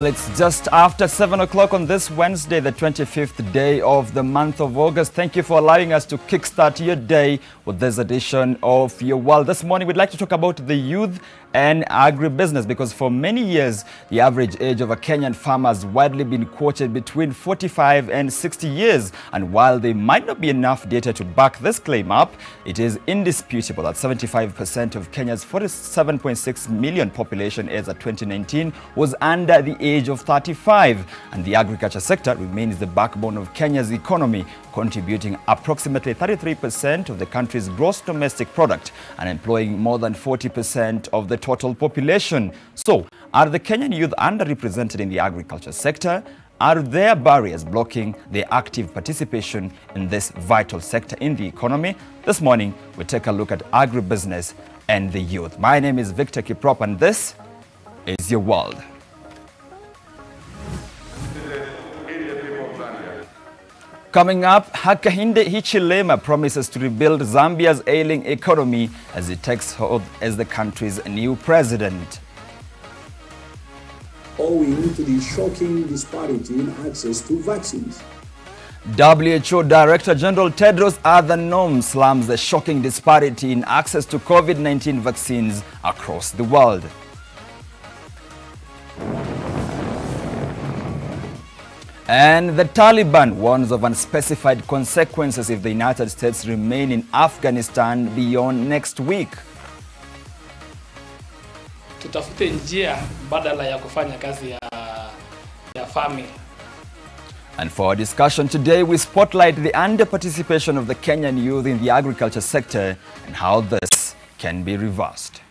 It's just after 7 o'clock on this Wednesday, the 25th day of the month of August. Thank you for allowing us to kickstart your day with this edition of Your World. This morning, we'd like to talk about the youth and agribusiness, because for many years, the average age of a Kenyan farmer has widely been quoted between 45 and 60 years. And while there might not be enough data to back this claim up, it is indisputable that 75% of Kenya's 47.6 million population as of 2019 was under the age of 35. And the agriculture sector remains the backbone of Kenya's economy, contributing approximately 33% of the country's gross domestic product and employing more than 40% of the total population. So, are the Kenyan youth underrepresented in the agriculture sector? Are there barriers blocking their active participation in this vital sector in the economy? This morning, we take a look at agribusiness and the youth. My name is Victor Kiprop, and this is Your World. Coming up, Hakainde Hichilema promises to rebuild Zambia's ailing economy as he takes hold as the country's new president. Owing to the shocking disparity in access to vaccines. WHO Director General Tedros Adhanom slams the shocking disparity in access to COVID-19 vaccines across the world. And the Taliban warns of unspecified consequences if the United States remain in Afghanistan beyond next week. Tutafute njia badala ya kufanya kazi ya farming. And for our discussion today, we spotlight the under-participation of the Kenyan youth in the agriculture sector and how this can be reversed.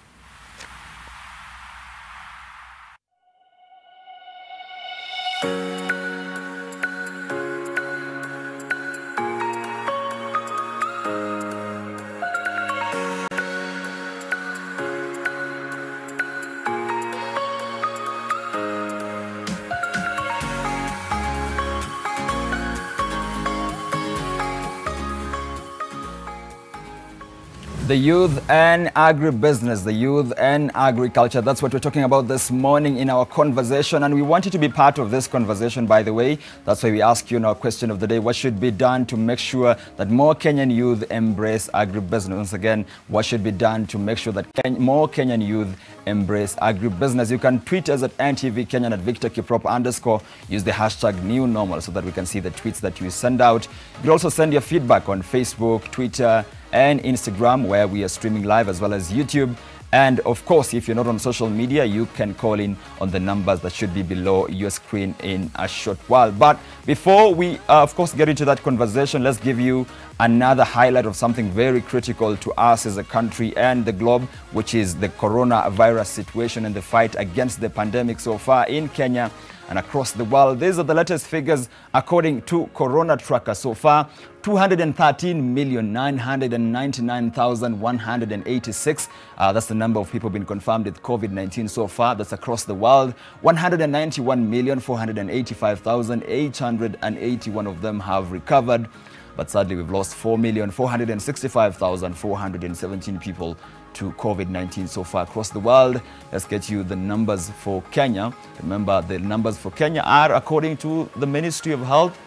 The youth and agribusiness, the youth and agriculture. That's what we're talking about this morning in our conversation. And we want you to be part of this conversation, by the way. That's why we ask you in our question of the day, what should be done to make sure that more Kenyan youth embrace agribusiness? Once again, what should be done to make sure that more Kenyan youth embrace agribusiness? You can tweet us at NTV Kenyan at Victor Kiprop _. Use the hashtag #NewNormal so that we can see the tweets that you send out. You can also send your feedback on Facebook, Twitter, and Instagram, where we are streaming live, as well as YouTube. And of course, if you're not on social media, you can call in on the numbers that should be below your screen in a short while. But before we, of course, get into that conversation, let's give you another highlight of something very critical to us as a country and the globe, which is the coronavirus situation and the fight against the pandemic so far in Kenya and across the world. These are the latest figures according to Corona Tracker. So far, 213,999,186. That's the number of people being confirmed with COVID-19 so far. That's across the world. 191,485,881 of them have recovered. But sadly, we've lost 4,465,417 people to COVID-19 so far across the world. Let's get you the numbers for Kenya. Remember, the numbers for Kenya are, according to the Ministry of Health,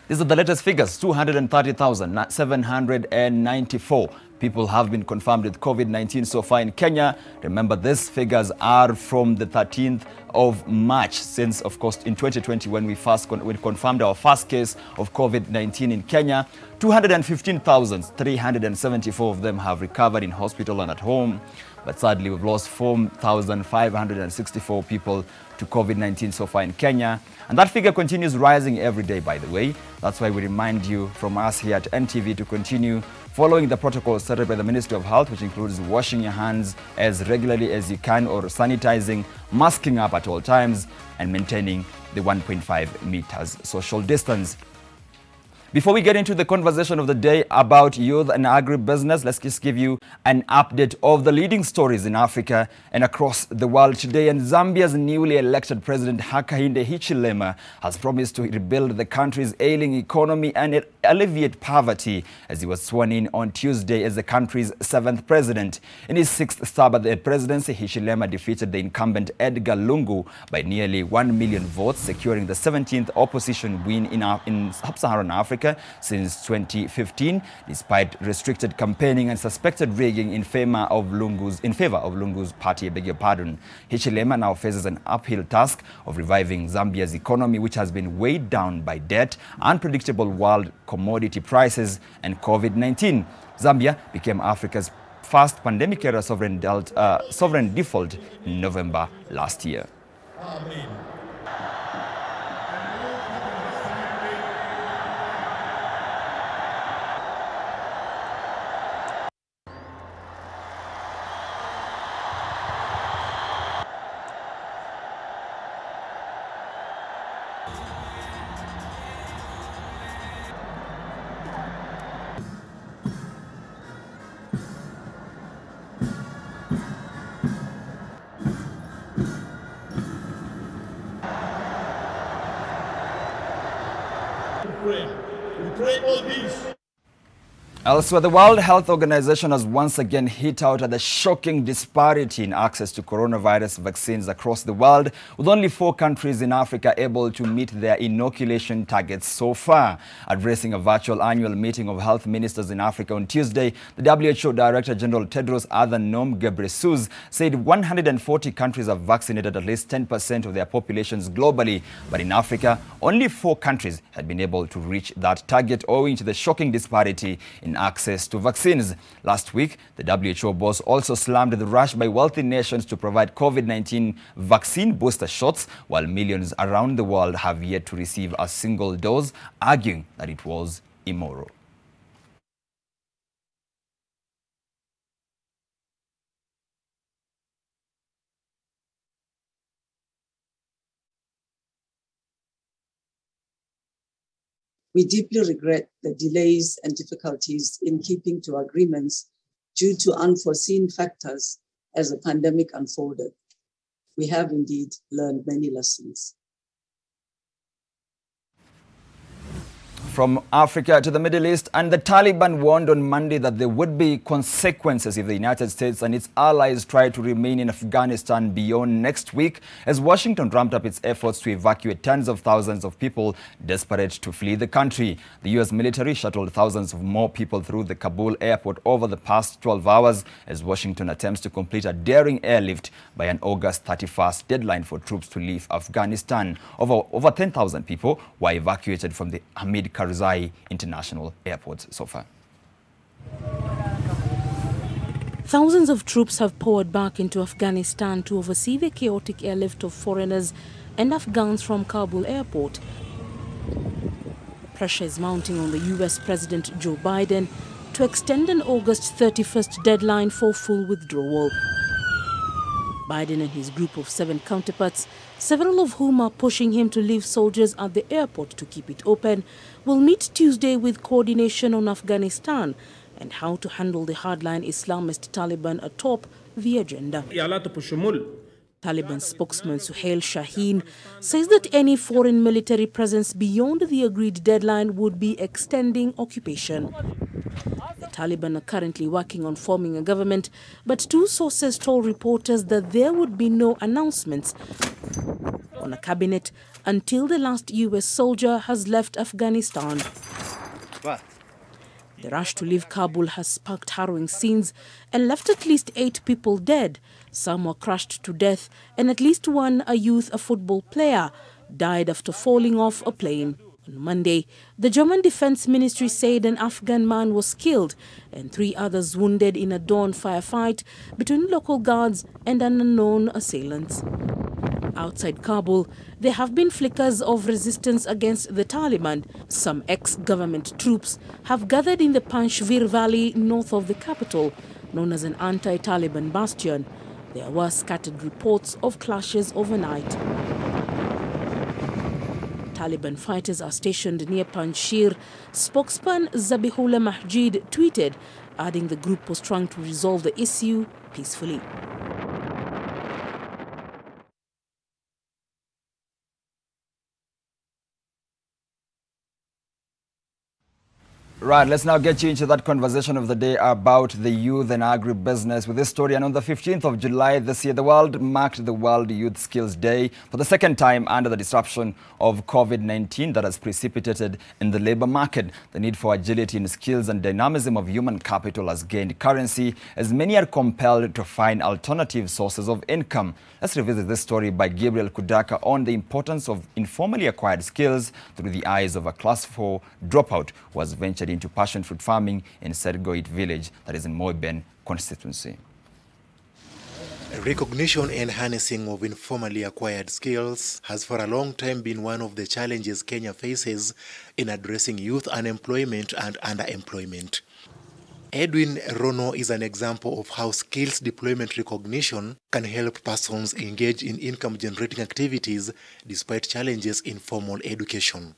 these are the latest figures. 230,794 people have been confirmed with COVID-19 so far in Kenya. Remember, these figures are from the 13th of March, since, of course, in 2020, when we confirmed our first case of COVID-19 in Kenya. 215,374 of them have recovered in hospital and at home. But sadly, we've lost 4,564 people to COVID-19 so far in Kenya. And that figure continues rising every day, by the way. That's why we remind you from us here at NTV to continue following the protocols set by the Ministry of Health, which includes washing your hands as regularly as you can, or sanitizing, masking up at all times, and maintaining the 1.5 meters social distance. Before we get into the conversation of the day about youth and agribusiness, let's just give you an update of the leading stories in Africa and across the world today. And Zambia's newly elected president, Hakainde Hichilema, has promised to rebuild the country's ailing economy and alleviate poverty as he was sworn in on Tuesday as the country's 7th president. In his 6th stab at the presidency, Hichilema defeated the incumbent Edgar Lungu by nearly 1 million votes, securing the 17th opposition win in sub-Saharan Africa since 2015, despite restricted campaigning and suspected rigging in favor of Lungu's party. Hichilema now faces an uphill task of reviving Zambia's economy, which has been weighed down by debt, unpredictable world commodity prices, and COVID-19. Zambia became Africa's first pandemic-era sovereign default in November last year. We pray all these. Elsewhere, the World Health Organization has once again hit out at the shocking disparity in access to coronavirus vaccines across the world, with only 4 countries in Africa able to meet their inoculation targets so far. Addressing a virtual annual meeting of health ministers in Africa on Tuesday, the WHO Director General Tedros Adhanom Ghebreyesus said 140 countries have vaccinated at least 10% of their populations globally. But in Africa, only 4 countries had been able to reach that target owing to the shocking disparity in access to vaccines. Last week, the WHO boss also slammed the rush by wealthy nations to provide COVID-19 vaccine booster shots, while millions around the world have yet to receive a single dose, arguing that it was immoral. We deeply regret the delays and difficulties in keeping to agreements due to unforeseen factors as the pandemic unfolded. We have indeed learned many lessons. From Africa to the Middle East, and the Taliban warned on Monday that there would be consequences if the United States and its allies try to remain in Afghanistan beyond next week, as Washington ramped up its efforts to evacuate tens of thousands of people desperate to flee the country. The U.S. military shuttled thousands of more people through the Kabul airport over the past 12 hours as Washington attempts to complete a daring airlift by an August 31st deadline for troops to leave Afghanistan. Over 10,000 people were evacuated from the Hamid Karzai International Airport so far. Thousands of troops have poured back into Afghanistan to oversee the chaotic airlift of foreigners and Afghans from Kabul airport. Pressure is mounting on the US President Joe Biden to extend an August 31st deadline for full withdrawal. Biden and his group of 7 counterparts, several of whom are pushing him to leave soldiers at the airport to keep it open, will meet Tuesday with coordination on Afghanistan and how to handle the hardline Islamist Taliban atop the agenda. Taliban spokesman Suhail Shaheen says that any foreign military presence beyond the agreed deadline would be extending occupation. The Taliban are currently working on forming a government, but 2 sources told reporters that there would be no announcements on a cabinet until the last US soldier has left Afghanistan. The rush to leave Kabul has sparked harrowing scenes and left at least 8 people dead. Some were crushed to death, and at least 1, a youth, a football player, died after falling off a plane. On Monday, the German Defense Ministry said an Afghan man was killed and 3 others wounded in a dawn firefight between local guards and an unknown assailants. Outside Kabul, there have been flickers of resistance against the Taliban. Some ex-government troops have gathered in the Panjshir Valley north of the capital, known as an anti-Taliban bastion. There were scattered reports of clashes overnight. Taliban fighters are stationed near Panjshir, spokesman Zabihullah Mahjid tweeted, adding the group was trying to resolve the issue peacefully. Right, let's now get you into that conversation of the day about the youth and agribusiness with this story. And on the 15th of July this year, the world marked the World Youth Skills Day for the second time under the disruption of COVID-19 that has precipitated in the labor market. The need for agility in skills and dynamism of human capital has gained currency as many are compelled to find alternative sources of income. Let's revisit this story by Gabriel Kudaka on the importance of informally acquired skills through the eyes of a Class 4 dropout who has ventured into passion fruit farming in Sergoit village that is in Moiben constituency. Recognition and harnessing of informally acquired skills has for a long time been one of the challenges Kenya faces in addressing youth unemployment and underemployment. Edwin Rono is an example of how skills deployment recognition can help persons engage in income-generating activities despite challenges in formal education.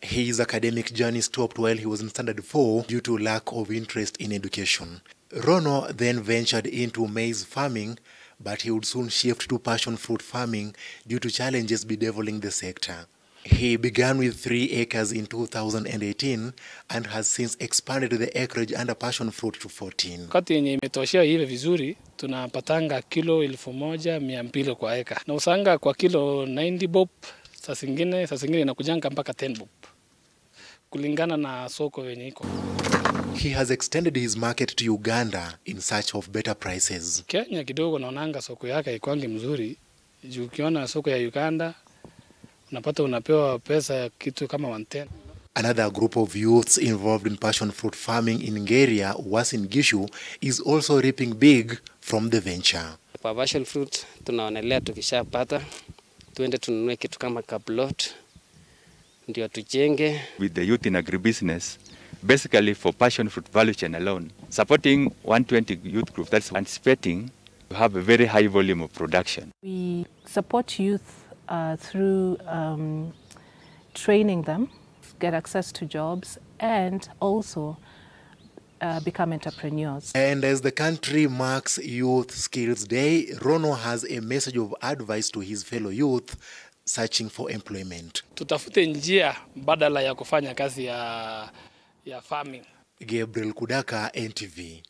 His academic journey stopped while he was in Standard 4 due to lack of interest in education. Rono then ventured into maize farming, but he would soon shift to passion fruit farming due to challenges bedeviling the sector. He began with 3 acres in 2018 and has since expanded the acreage under passion fruit to 14. Wakati yenye imetoshea hivi vizuri, tunapatanga kilo 1,200 kwa eka. Na usanga kwa kilo 90 bob, saa zingine inakujanga mpaka 10 bob. Kulingana na soko yenye iko. He has extended his market to Uganda in search of better prices. Kenya kidogo naonanga soko yake ikwangi mzuri. Juu ukiona soko ya Uganda, unapata unapewa pesa kitu kama 110. Another group of youths involved in passion fruit farming in Ngeria, Uasin Gishu, is also reaping big from the venture. Kwa passion fruit tunaonelea tukishapata tuende tununue kitu kama kaplot ndio tujenge. With the youth in agribusiness, basically for passion fruit value chain alone, supporting 120 youth group that's anticipating to have a very high volume of production. We support youth through training them, get access to jobs, and also become entrepreneurs. And as the country marks Youth Skills Day, Rono has a message of advice to his fellow youth searching for employment. Tutafute njia badala ya kufanya kazi ya farming. Gabriel Kudaka, NTV.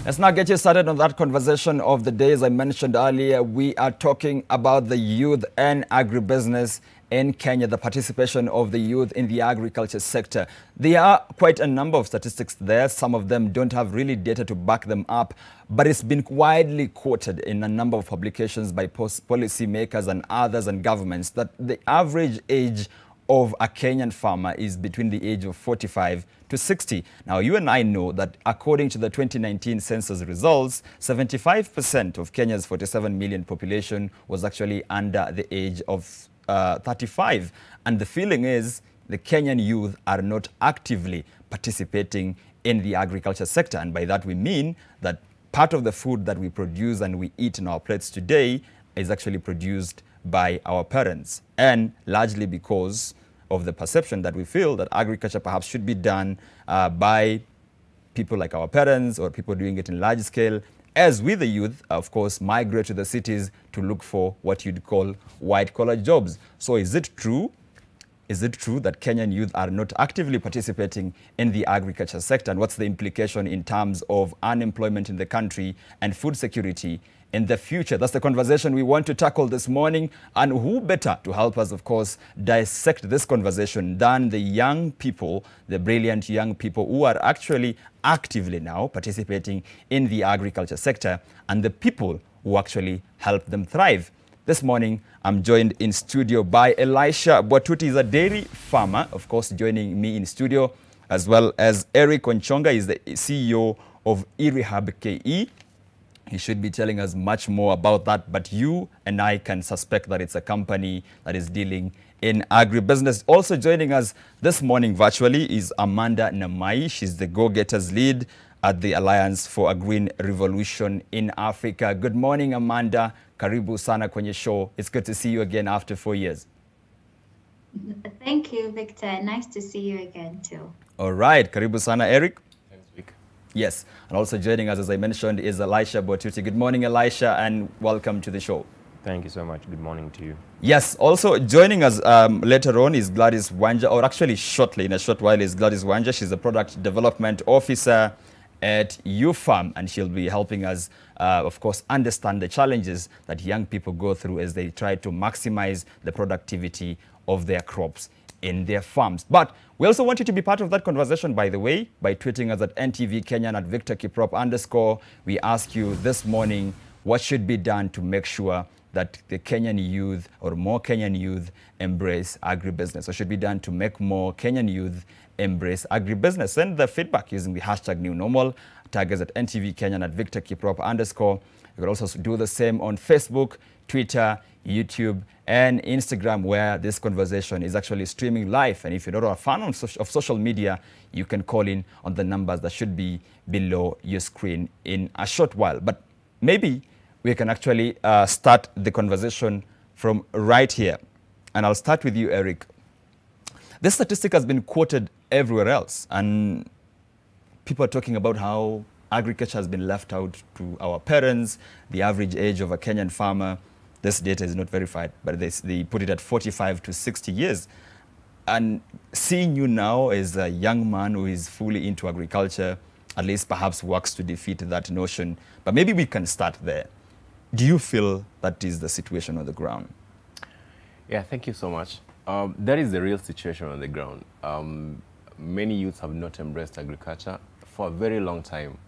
Let's now get you started on that conversation of the day. As I mentioned earlier, we are talking about the youth and agribusiness in Kenya, the participation of the youth in the agriculture sector. There are quite a number of statistics there. Some of them don't have really data to back them up, but it's been widely quoted in a number of publications by policy makers and others and governments that the average age of a Kenyan farmer is between the age of 45 to 60. Now, you and I know that according to the 2019 census results, 75% of Kenya's 47 million population was actually under the age of 35. And the feeling is the Kenyan youth are not actively participating in the agriculture sector. And by that we mean that part of the food that we produce and we eat in our plates today is actually produced by our parents, and largely because of the perception that we feel that agriculture perhaps should be done by people like our parents or people doing it in large scale, as we the youth, of course, migrate to the cities to look for what you'd call white-collar jobs. So is it true? Is it true that Kenyan youth are not actively participating in the agriculture sector? And what's the implication in terms of unemployment in the country and food security in the future? That's the conversation we want to tackle this morning. And who better to help us, of course, dissect this conversation than the young people, the brilliant young people who are actually actively now participating in the agriculture sector and the people who actually help them thrive. This morning, I'm joined in studio by Elisha Bwatuti. He's a dairy farmer, of course, joining me in studio, as well as Eric Onchonga. He's the CEO of eRehab KE. He should be telling us much more about that, but you and I can suspect that it's a company that is dealing in agribusiness. Also joining us this morning virtually is Amanda Namai. She's the Go-Getters lead at the Alliance for a Green Revolution in Africa. Good morning, Amanda. Karibu sana kwenye show. It's good to see you again after 4 years. Thank you, Victor. Nice to see you again, too. All right. Karibu sana, Eric. Thanks, Vic. Yes. And also joining us, as I mentioned, is Elisha Botuti. Good morning, Elisha, and welcome to the show. Thank you so much. Good morning to you. Yes. Also joining us later on is Gladys Wanja, or actually shortly, in a short while, is Gladys Wanja. She's the Product Development Officer at UFarm, and she'll be helping us, of course, understand the challenges that young people go through as they try to maximize the productivity of their crops in their farms. But we also want you to be part of that conversation, by the way, by tweeting us at NTV Kenya and at Victor Kiprop_. We ask you this morning, what should be done to make sure that the Kenyan youth or more Kenyan youth embrace agribusiness? What should be done to make more Kenyan youth embrace agribusiness? Send the feedback using the hashtag #NewNormal. Tag us at NTV Kenya and at Victor Kiprop_. You can also do the same on Facebook, Twitter, YouTube, and Instagram, where this conversation is actually streaming live. And if you're not a fan of social media, you can call in on the numbers that should be below your screen in a short while. But maybe we can actually start the conversation from right here. And I'll start with you, Eric. This statistic has been quoted everywhere else, and people are talking about how agriculture has been left out to our parents. The average age of a Kenyan farmer, this data is not verified, but they put it at 45 to 60 years. And seeing you now as a young man who is fully into agriculture, at least perhaps works to defeat that notion. But maybe we can start there. Do you feel that is the situation on the ground? Yeah, thank you so much. That is the real situation on the ground. Many youths have not embraced agriculture for a very long time.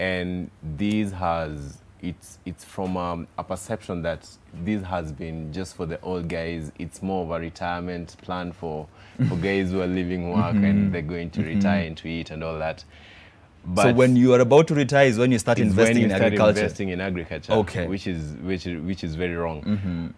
And it's from a perception that this has been just for the old guys. It's more of a retirement plan for guys who are leaving work and they're going to retire into it and all that. But so when you are about to retire is when you start investing in agriculture? Investing in agriculture, okay. which is very wrong.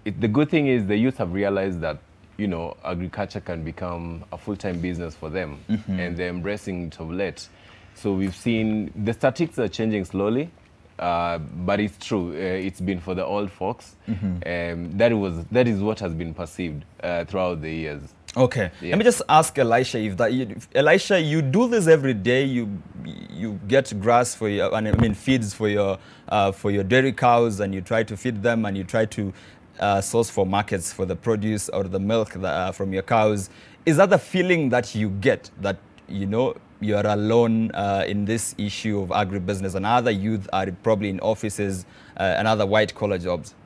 The good thing is the youth have realized that, you know, agriculture can become a full-time business for them, and they're embracing it of late. So we've seen the statistics are changing slowly, but it's true. It's been for the old folks. That is what has been perceived throughout the years. Okay. Yeah. Let me just ask Elisha if that. Elisha, you do this every day. You get grass for your, feeds for your dairy cows, and you try to feed them, and you try to source for markets for the produce or the milk from your cows. Is that the feeling that you get, that you know you are alone in this issue of agribusiness, and other youth are probably in offices and other white-collar jobs?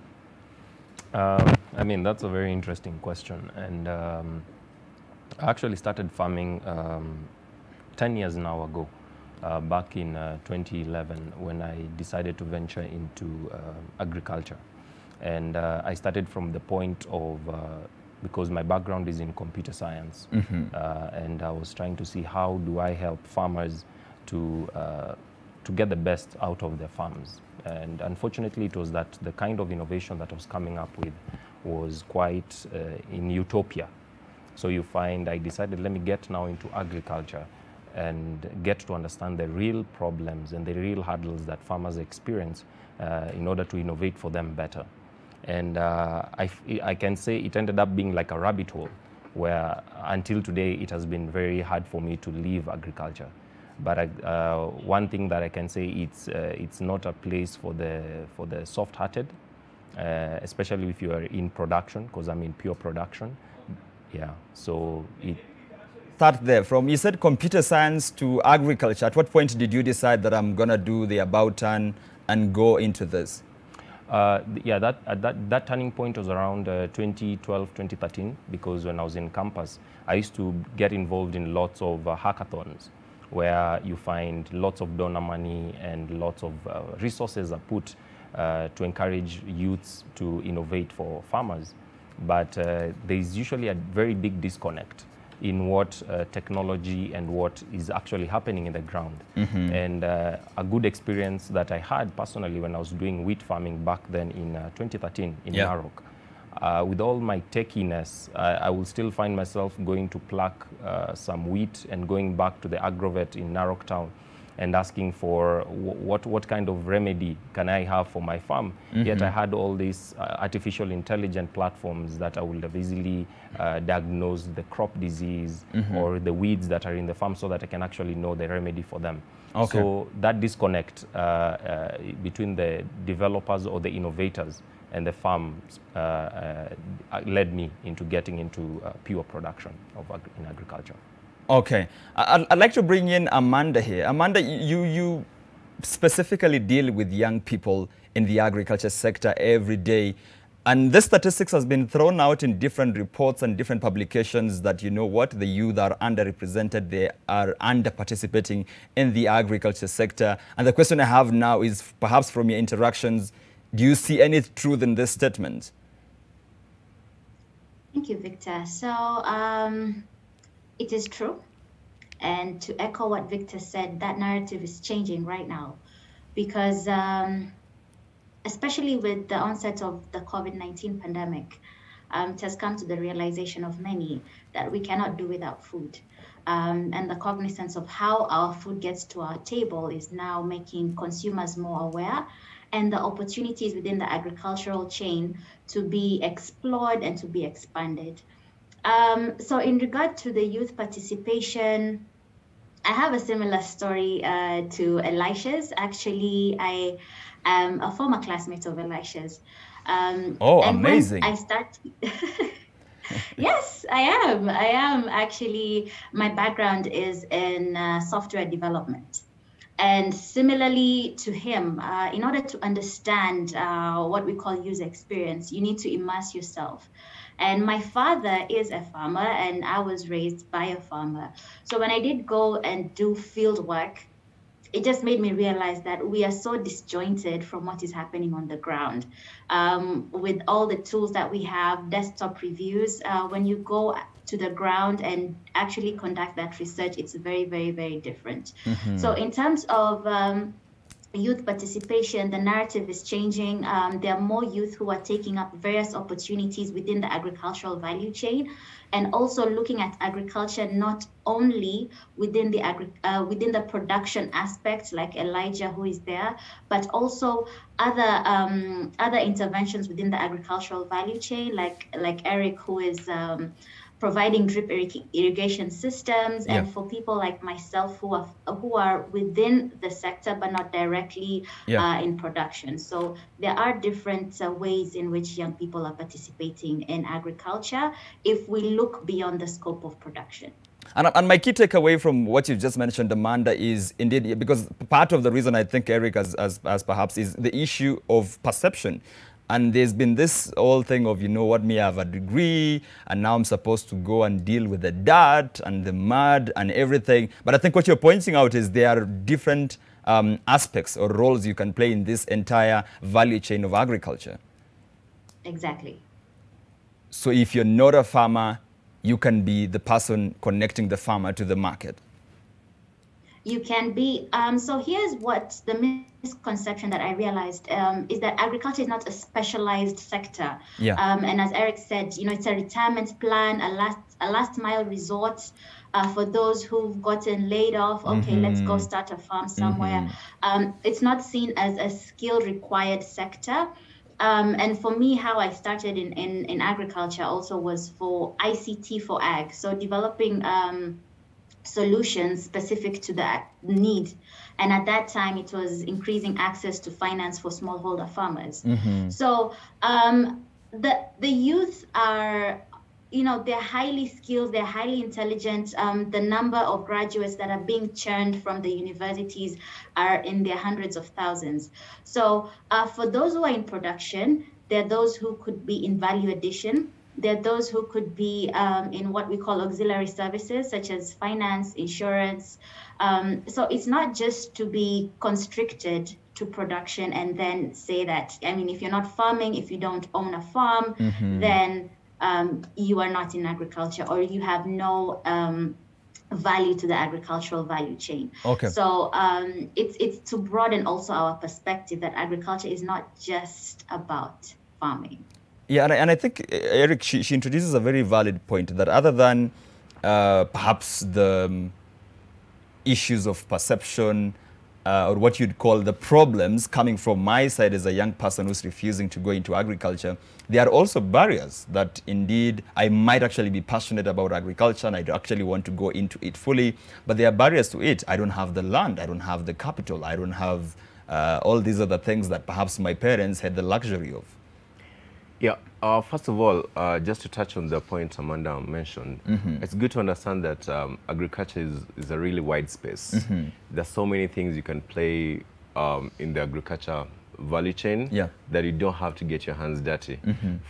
That's a very interesting question, and I actually started farming 10 years now ago, back in 2011, when I decided to venture into agriculture. And I started from the point of, because my background is in computer science, and I was trying to see how do I help farmers to get the best out of their farms. And unfortunately, it was that the kind of innovation that I was coming up with was quite in utopia. So you find I decided, let me get now into agriculture and get to understand the real problems and the real hurdles that farmers experience in order to innovate for them better. And I can say it ended up being like a rabbit hole, where until today it has been very hard for me to leave agriculture. But one thing that I can say, it's not a place for the soft-hearted, especially if you are in production, because I'm in pure production. Yeah, so it... Start there. From, you said computer science to agriculture. At what point did you decide that I'm going to do the about turn and go into this? Yeah, that turning point was around 2012, 2013, because when I was in campus, I used to get involved in lots of hackathons, where you find lots of donor money and lots of resources are put to encourage youths to innovate for farmers. But there's usually a very big disconnect in what technology and what is actually happening in the ground. And a good experience that I had personally when I was doing wheat farming back then in 2013 in Narok. With all my techiness, I will still find myself going to pluck some wheat and going back to the agrovet in Narok town and asking for what kind of remedy can I have for my farm. Yet I had all these artificial intelligent platforms that I would have easily diagnosed the crop disease or the weeds that are in the farm so that I can actually know the remedy for them. Okay. So that disconnect between the developers or the innovators and the farms led me into getting into pure production in agriculture. Okay. I'd like to bring in Amanda here. Amanda, you specifically deal with young people in the agriculture sector every day. And this statistics has been thrown out in different reports and different publications that, you know what, the youth are underrepresented, they are under-participating in the agriculture sector. And the question I have now is, perhaps from your interactions, do you see any truth in this statement? Thank you, Victor. So it is true. And to echo what Victor said, that narrative is changing right now because especially with the onset of the COVID-19 pandemic, it has come to the realization of many that we cannot do without food. And the cognizance of how our food gets to our table is now making consumers more aware, and the opportunities within the agricultural chain to be explored and to be expanded. So in regard to the youth participation, I have a similar story to Elisha's. Actually, I am a former classmate of Elisha's. Oh, amazing. I start. Yes, I am. I am actually, my background is in software development. And similarly to him, in order to understand what we call user experience, you need to immerse yourself. And my father is a farmer and I was raised by a farmer. So when I did go and do field work, it just made me realize that we are so disjointed from what is happening on the ground. With all the tools that we have, desktop reviews, when you go to the ground and actually conduct that research, it's very, very, very different. So in terms of youth participation, the narrative is changing. There are more youth who are taking up various opportunities within the agricultural value chain, and also looking at agriculture not only within the production aspects, like Elijah who is there, but also other interventions within the agricultural value chain, like Eric, who is providing drip irrigation systems, and for people like myself who are within the sector but not directly in production. So there are different ways in which young people are participating in agriculture if we look beyond the scope of production. And my key takeaway from what you've just mentioned, Amanda, is indeed, because part of the reason I think Eric as perhaps is the issue of perception. And there's been this whole thing of, you know what, me, I have a degree, and now I'm supposed to go and deal with the dirt and the mud and everything. But I think what you're pointing out is there are different aspects or roles you can play in this entire value chain of agriculture. Exactly. So if you're not a farmer, you can be the person connecting the farmer to the market. You can be. So here's what the misconception that I realized is that agriculture is not a specialized sector. And as Eric said, you know, it's a retirement plan, a last mile resort for those who've gotten laid off. Okay, let's go start a farm somewhere. It's not seen as a skill required sector. And for me, how I started in agriculture also was for ICT for ag. So developing solutions specific to that need. And at that time, it was increasing access to finance for smallholder farmers. So the youth are, you know, they're highly skilled, they're highly intelligent. The number of graduates that are being churned from the universities are in their hundreds of thousands. So for those who are in production, there are those who could be in value addition. There are those who could be in what we call auxiliary services, such as finance, insurance. So it's not just to be constricted to production and then say that, I mean, if you're not farming, if you don't own a farm, then you are not in agriculture, or you have no value to the agricultural value chain. So it's to broaden also our perspective that agriculture is not just about farming. Yeah, and I think, Eric, she introduces a very valid point that other than perhaps the issues of perception or what you'd call the problems coming from my side as a young person who's refusing to go into agriculture, there are also barriers that indeed I might actually be passionate about agriculture and I actually want to go into it fully, but there are barriers to it. I don't have the land, I don't have the capital, I don't have all these other things that perhaps my parents had the luxury of. Yeah, first of all, just to touch on the point Amanda mentioned, it's good to understand that agriculture is a really wide space. There's so many things you can play in the agriculture value chain that you don't have to get your hands dirty.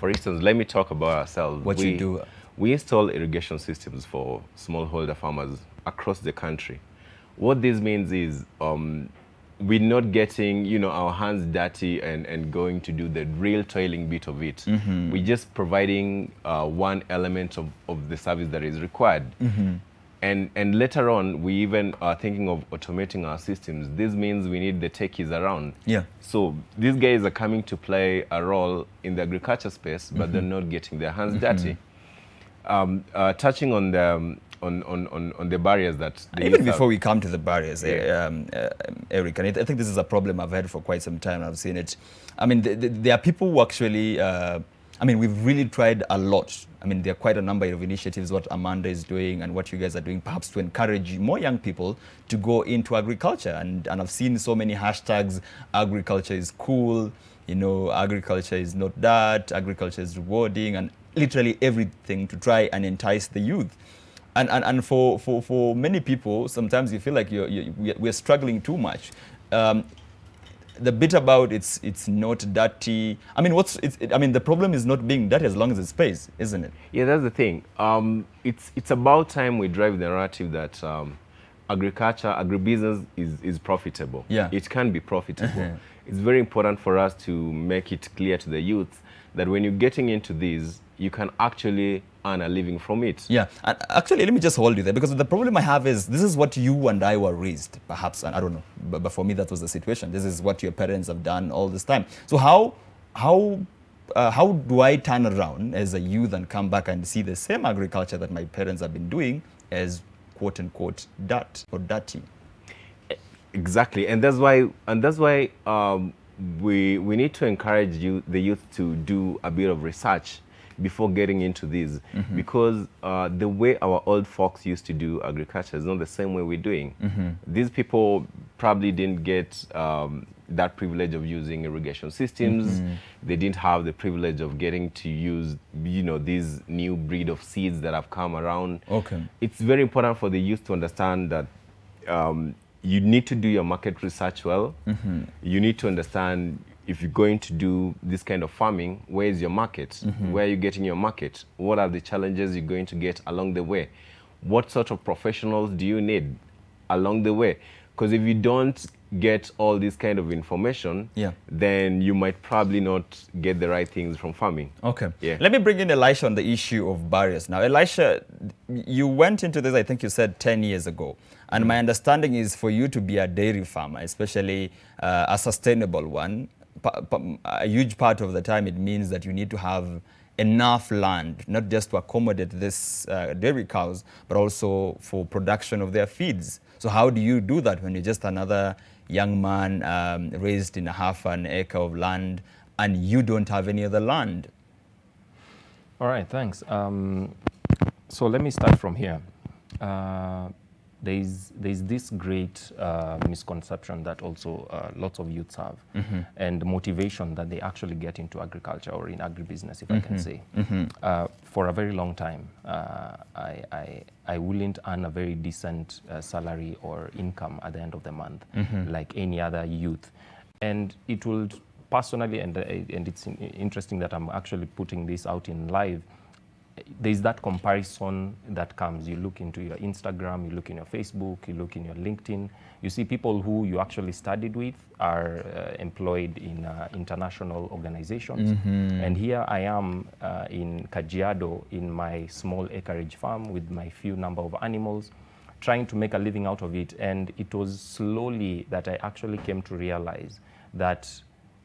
For instance, let me talk about ourselves. What you do? We install irrigation systems for smallholder farmers across the country. What this means is we're not getting, you know, our hands dirty and going to do the real toiling bit of it. We're just providing one element of the service that is required. And later on, we even are thinking of automating our systems. This means we need the techies around. So these guys are coming to play a role in the agriculture space, but they're not getting their hands dirty. Touching on the barriers that even before we come to the barriers, Eric, and I think this is a problem I've had for quite some time. I've seen it. I mean, there are people who actually, I mean, we've really tried a lot. I mean, there are quite a number of initiatives, what Amanda is doing and what you guys are doing, perhaps to encourage more young people to go into agriculture. And I've seen so many hashtags, agriculture is cool, you know, agriculture is not that, agriculture is rewarding, and literally everything to try and entice the youth. And for many people, sometimes you feel like we're struggling too much. The bit about it's not dirty. I mean, the problem is not being dirty as long as it's pays, isn't it? Yeah, that's the thing. It's about time we drive the narrative that agriculture, agribusiness is profitable. It can be profitable. It's very important for us to make it clear to the youth that when you're getting into this, you can actually earn a living from it. Yeah, and actually, let me just hold you there, because the problem I have is this is what you and I were raised, perhaps, and I don't know, but for me that was the situation. This is what your parents have done all this time. So how do I turn around as a youth and come back and see the same agriculture that my parents have been doing as quote unquote dirt or dirty? Exactly, and that's why we need to encourage the youth to do a bit of research before getting into this, because the way our old folks used to do agriculture is not the same way we're doing. These people probably didn't get that privilege of using irrigation systems. They didn't have the privilege of getting to use, you know, these new breed of seeds that have come around. It's very important for the youth to understand that you need to do your market research well. You need to understand, if you're going to do this kind of farming, where is your market? Where are you getting your market? What are the challenges you're going to get along the way? What sort of professionals do you need along the way? Because if you don't get all this kind of information, then you might probably not get the right things from farming. Let me bring in Elisha on the issue of barriers. Now, Elisha, you went into this, I think you said 10 years ago. And my understanding is for you to be a dairy farmer, especially a sustainable one, a huge part of the time it means that you need to have enough land, not just to accommodate this dairy cows, but also for production of their feeds. So how do you do that when you're just another young man raised in half an acre of land and you don't have any other land? All right, thanks. So let me start from here. There's this great misconception that also lots of youths have, and motivation that they actually get into agriculture or in agribusiness, if I can say. For a very long time, I wouldn't earn a very decent salary or income at the end of the month, like any other youth. And it will personally, and it's interesting that I'm actually putting this out in live, there's that comparison that comes. You look into your Instagram, you look in your Facebook, you look in your LinkedIn, you see people who you actually studied with are employed in international organizations. And here I am in Kajiado in my small acreage farm with my few number of animals, trying to make a living out of it. And it was slowly that I actually came to realize that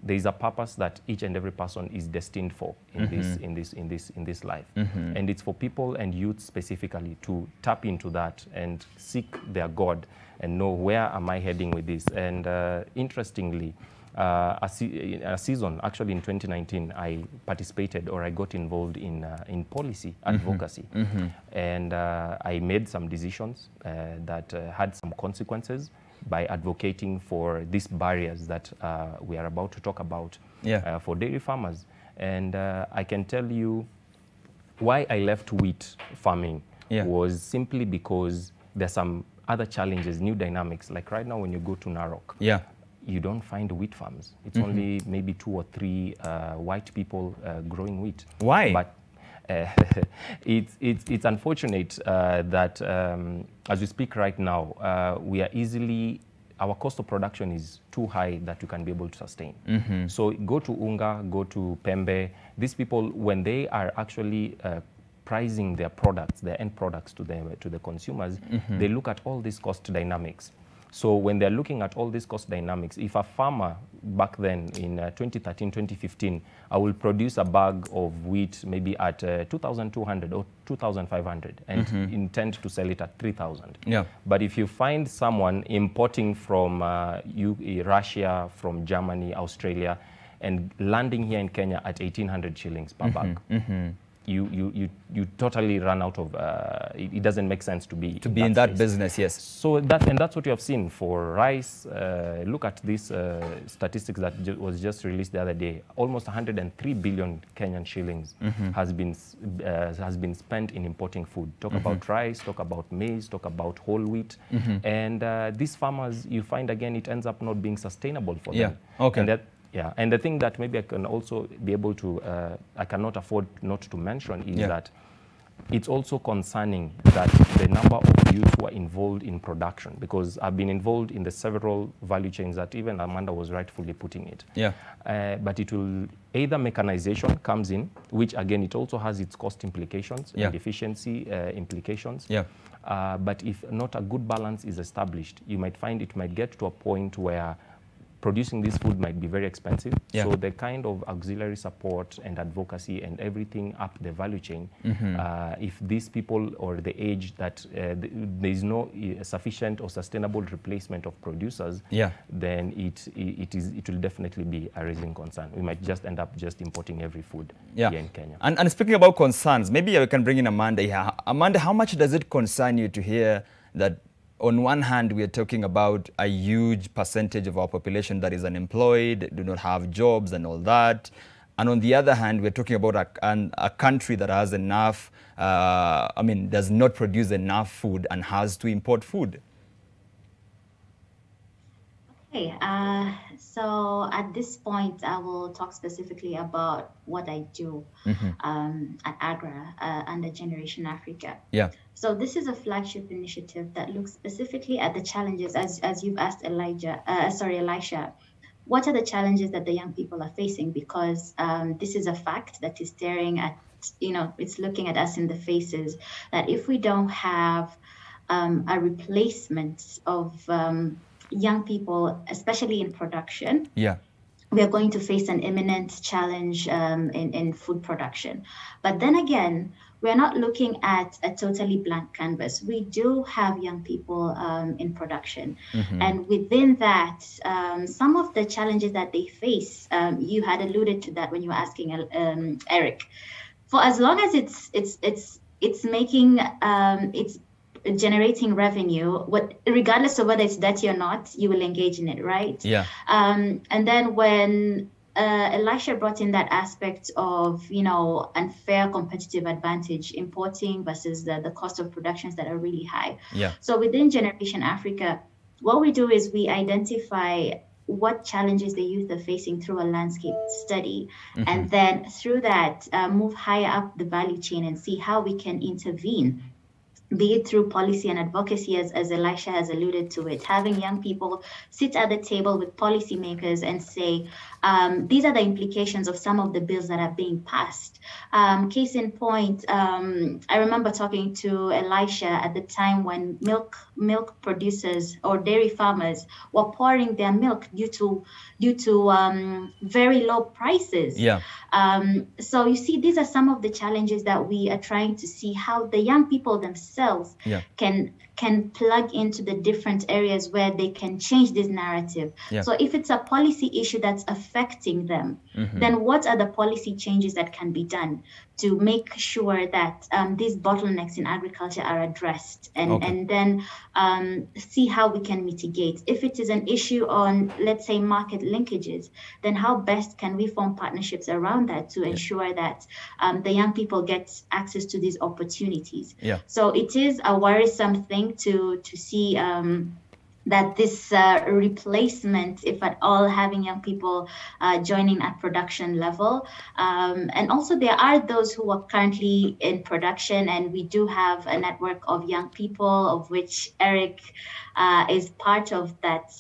There's a purpose that each and every person is destined for in this life. And it's for people and youth specifically to tap into that and seek their God and know, where am I heading with this? And interestingly, a season, actually in 2019, I participated, or I got involved in policy advocacy. And I made some decisions that had some consequences by advocating for these barriers that we are about to talk about for dairy farmers. And I can tell you why I left wheat farming was simply because there's some other challenges, new dynamics. Like right now, when you go to Narok, you don't find wheat farms. It's only maybe 2 or 3 white people growing wheat. Why? But it's unfortunate that as we speak right now, we are our cost of production is too high that you can be able to sustain. So go to Unga, go to Pembe. These people, when they are actually pricing their products, their end products to the consumers, they look at all these cost dynamics. So when they're looking at all these cost dynamics, if a farmer back then in 2013, 2015, I will produce a bag of wheat maybe at 2,200 or 2,500 and intend to sell it at 3,000. But if you find someone importing from Russia, from Germany, Australia, and landing here in Kenya at 1,800 shillings per bag, you totally run out of, it doesn't make sense to be in that business, yes. So that's what you have seen for rice. Look at this statistics that was just released the other day. Almost 103 billion Kenyan shillings has been spent in importing food. Talk about rice, talk about maize, talk about whole wheat. And these farmers, you find again, it ends up not being sustainable for them. And the thing that maybe I can also be able to, I cannot afford not to mention is that it's also concerning that the number of youth who are involved in production, because I've been involved in the several value chains that even Amanda was rightfully putting it. But it will either mechanization comes in, which again, it also has its cost implications and efficiency implications. But if not a good balance is established, you might find it might get to a point where producing this food might be very expensive. So the kind of auxiliary support and advocacy and everything up the value chain, if these people or the age that there is no sufficient or sustainable replacement of producers, then it will definitely be a raising concern. We might just end up just importing every food here in Kenya. And speaking about concerns, maybe we can bring in Amanda here. Amanda, how much does it concern you to hear that on one hand, we are talking about a huge percentage of our population that is unemployed, do not have jobs and all that. And on the other hand, we're talking about a country that has enough, does not produce enough food and has to import food. Okay, so at this point, I will talk specifically about what I do at AGRA under Generation Africa. So this is a flagship initiative that looks specifically at the challenges, as you've asked Elisha, what are the challenges that the young people are facing? Because this is a fact that is staring at, it's looking at us in the faces, that if we don't have a replacement of young people, especially in production, we are going to face an imminent challenge in food production. But then again, we're not looking at a totally blank canvas. We do have young people in production. And within that, some of the challenges that they face, you had alluded to that when you were asking Eric. For as long as it's making, it's generating revenue, regardless of whether it's dirty or not, you will engage in it, right? And then when Elisha brought in that aspect of, unfair competitive advantage, importing versus the cost of productions that are really high. So within Generation Africa, what we do is we identify what challenges the youth are facing through a landscape study, and then through that, move higher up the value chain and see how we can intervene, be it through policy and advocacy, as Elisha has alluded to it, having young people sit at the table with policymakers and say, these are the implications of some of the bills that are being passed. Case in point, I remember talking to Elisha at the time when milk producers or dairy farmers were pouring their milk due to very low prices. Yeah. So you see, these are some of the challenges that we are trying to see how the young people themselves can plug into the different areas where they can change this narrative. Yeah. So if it's a policy issue that's affecting them, then what are the policy changes that can be done to make sure that these bottlenecks in agriculture are addressed, and then see how we can mitigate. If it is an issue on, let's say, market linkages, then how best can we form partnerships around that to ensure that the young people get access to these opportunities. Yeah. So it is a worrisome thing to see that this replacement, if at all, having young people joining at production level. And also there are those who are currently in production, and we do have a network of young people, of which Eric is part of that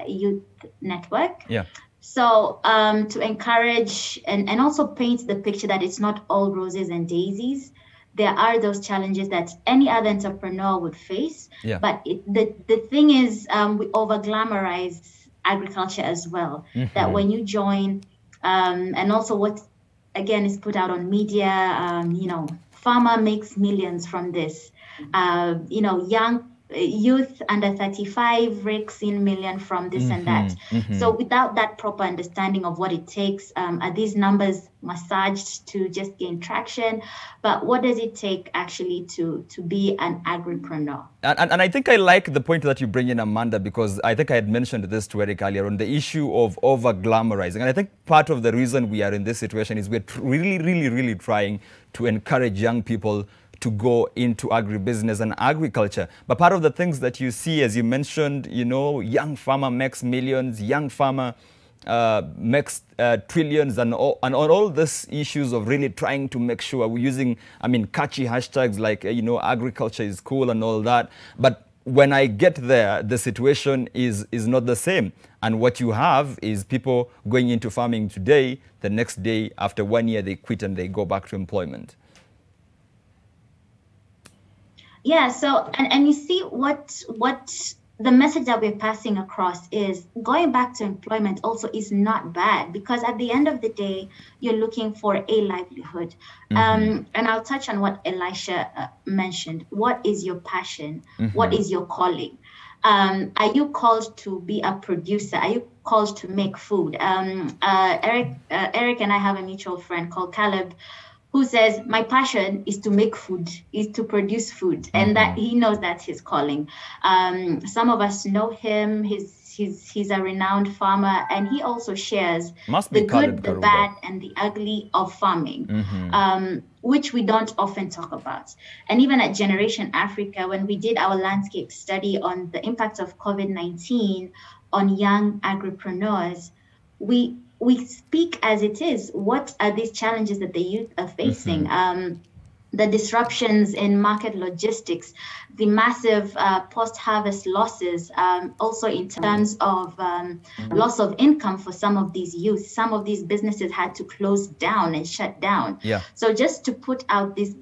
youth network. Yeah. So to encourage and also paint the picture that it's not all roses and daisies. There are those challenges that any other entrepreneur would face. Yeah. But the thing is, we over-glamorize agriculture as well. That when you join, and also what, again, is put out on media, farmer makes millions from this. Young youth under 35 rakes in million from this and that. So without that proper understanding of what it takes, are these numbers massaged to just gain traction? But what does it take actually to be an agripreneur? And I think I like the point that you bring in, Amanda, because I think I had mentioned this to Eric earlier on the issue of over-glamorizing. And I think part of the reason we are in this situation is we're really trying to encourage young people to go into agribusiness and agriculture. But part of the things that you see, as you mentioned, young farmer makes millions, young farmer makes trillions, and all these issues of really trying to make sure we're using, catchy hashtags like, agriculture is cool and all that. But when I get there, the situation is not the same. And what you have is people going into farming today, the next day, after 1 year, they quit and they go back to employment. Yeah, so, and you see what the message that we're passing across is going back to employment also is not bad, because at the end of the day, you're looking for a livelihood. And I'll touch on what Elisha mentioned. What is your passion? What is your calling? Are you called to be a producer? Are you called to make food? Eric and I have a mutual friend called Caleb, who says, my passion is to make food, is to produce food, and that he knows that's his calling. Some of us know him. He's a renowned farmer, and he also shares the good, the bad, and the ugly of farming, which we don't often talk about. And even at Generation Africa, when we did our landscape study on the impact of COVID-19 on young agripreneurs, we speak as it is. What are these challenges that the youth are facing? The disruptions in market logistics, the massive post-harvest losses, also in terms of loss of income for some of these youth. Some of these businesses had to close down and shut down. Yeah. So just to put out these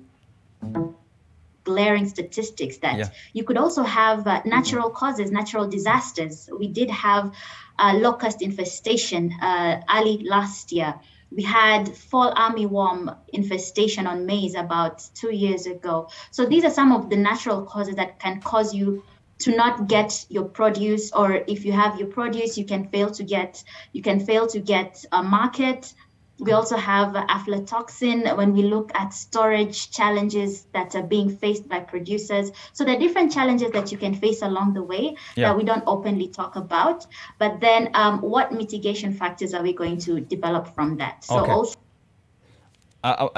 glaring statistics that you could also have natural causes, natural disasters. We did have locust infestation early last year. We had fall armyworm infestation on maize about 2 years ago. So these are some of the natural causes that can cause you to not get your produce, or if you have your produce, you can fail to get a market. We also have aflatoxin when we look at storage challenges that are being faced by producers. So there are different challenges that you can face along the way that we don't openly talk about. But then what mitigation factors are we going to develop from that? So also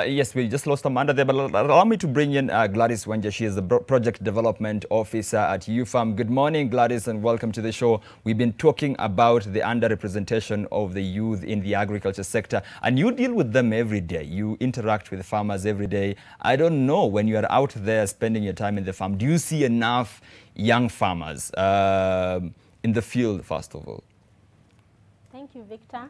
yes, we just lost Amanda there, but allow me to bring in Gladys Wenja. She is the Project Development Officer at UFAM. Good morning, Gladys, and welcome to the show. We've been talking about the underrepresentation of the youth in the agriculture sector, and you deal with them every day. You interact with farmers every day. I don't know, when you are out there spending your time in the farm, do you see enough young farmers in the field, first of all? Thank you, Victor.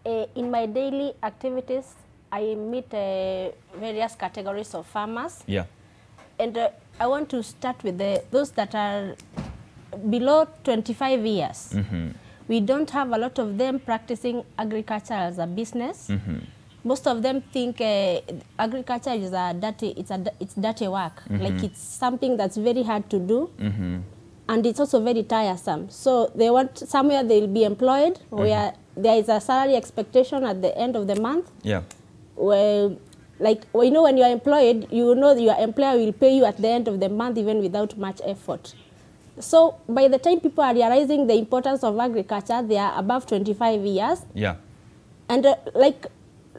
In my daily activities, I meet various categories of farmers. Yeah. And I want to start with those that are below 25 years. Mm-hmm. We don't have a lot of them practicing agriculture as a business. Mm-hmm. Most of them think agriculture is it's dirty work. Mm-hmm. Like it's something that's very hard to do. Mm-hmm. And it's also very tiresome. So they want somewhere they'll be employed, where there is a salary expectation at the end of the month. Yeah. Where, like, well, you know, when you are employed, you know your employer will pay you at the end of the month even without much effort. So by the time people are realizing the importance of agriculture, they are above 25 years. Yeah. And like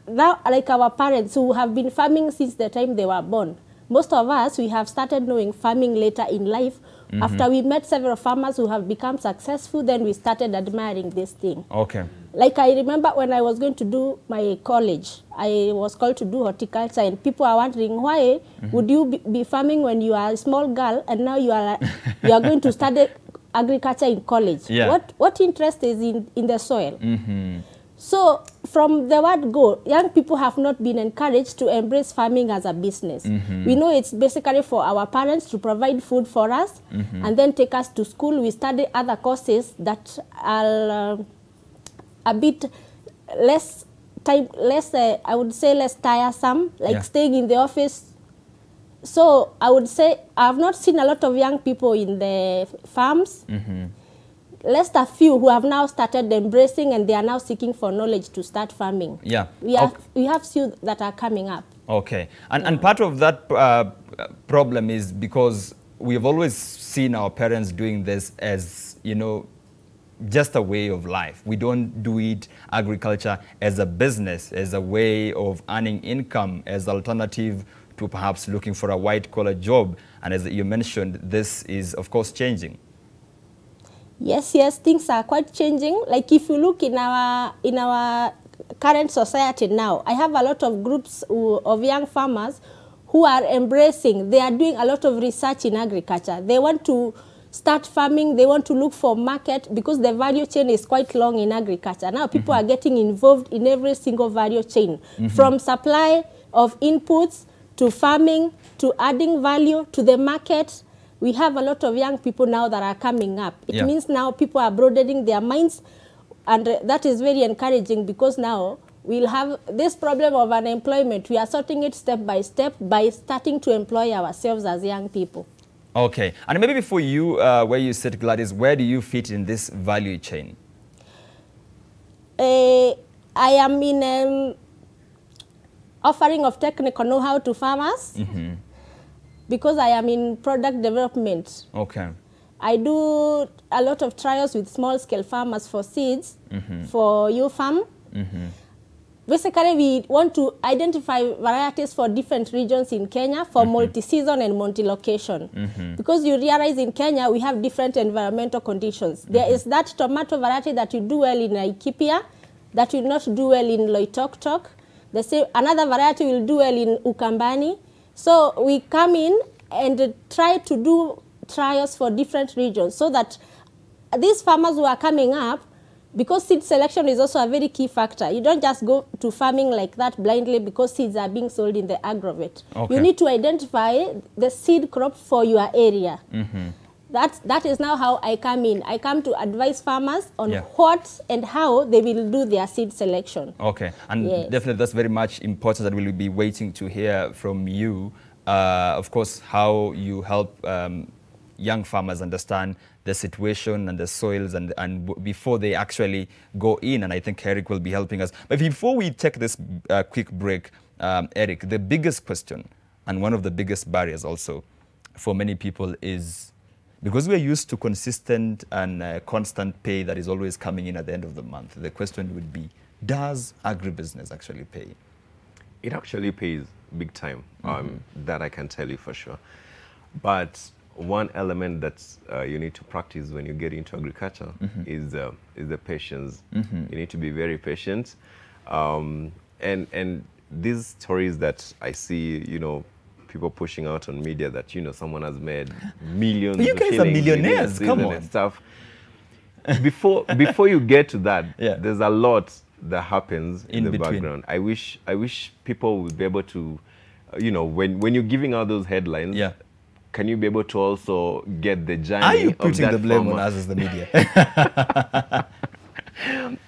now, like our parents who have been farming since the time they were born, most of us, we have started knowing farming later in life. Mm-hmm. After we met several farmers who have become successful, then we started admiring this thing. Okay. Like I remember when I was going to do my college, I was called to do horticulture, and people are wondering why would you be farming when you are a small girl and now you are going to study agriculture in college. Yeah. What interest is in the soil? Mm-hmm. So from the word go, young people have not been encouraged to embrace farming as a business. Mm-hmm. We know it's basically for our parents to provide food for us and then take us to school. We study other courses that are a bit less I would say less tiresome, like staying in the office. So I would say I have not seen a lot of young people in the farms. Mm-hmm. Less a few who have now started embracing, and they are now seeking for knowledge to start farming. Yeah. We have few that are coming up. Okay. And part of that problem is because we have always seen our parents doing this as, you know, just a way of life. We don't do it, agriculture, as a business, as a way of earning income, as alternative to perhaps looking for a white-collar job. And as you mentioned, this is, of course, changing. Yes, things are quite changing. Like if you look in our current society now, I have a lot of groups of young farmers who are embracing. They are doing a lot of research in agriculture. They want to start farming. They want to look for market because the value chain is quite long in agriculture. Now people are getting involved in every single value chain, from supply of inputs to farming to adding value to the market. We have a lot of young people now that are coming up. It means now people are broadening their minds, and that is very encouraging because now we'll have this problem of unemployment. We are sorting it step by step by starting to employ ourselves as young people. Okay. And maybe before you, where you sit, Gladys, where do you fit in this value chain? I am in offering of technical know-how to farmers. Because I am in product development. Okay. I do a lot of trials with small-scale farmers for seeds, for U-Farm. Basically, we want to identify varieties for different regions in Kenya for multi-season and multi-location. Because you realize in Kenya, we have different environmental conditions. There is that tomato variety that you do well in Laikipia, that will not do well in Loitoktok. Another variety will do well in Ukambani. So we come in and try to do trials for different regions so that these farmers who are coming up, because seed selection is also a very key factor. You don't just go to farming like that blindly because seeds are being sold in the agrovet. Okay. You need to identify the seed crop for your area. That is now how I come in. I come to advise farmers on what and how they will do their seed selection. Okay, and definitely that's very much important that we'll be waiting to hear from you. Of course, how you help young farmers understand the situation and the soils and before they actually go in, and I think Eric will be helping us. But before we take this quick break, Eric, the biggest question and one of the biggest barriers also for many people is, because we're used to consistent and constant pay that is always coming in at the end of the month, the question would be, does agribusiness actually pay? It actually pays big time, that I can tell you for sure. But one element that you need to practice when you get into agriculture is the patience. You need to be very patient. And these stories that I see, you know, people pushing out on media that, you know, someone has made millions. You guys are millionaires, come on. And stuff. Before you get to that, there's a lot that happens in the between. background. I wish people would be able to, you know, when you're giving out those headlines, can you be able to also get the journey? Are you of putting that the blame farmer? on us as the media?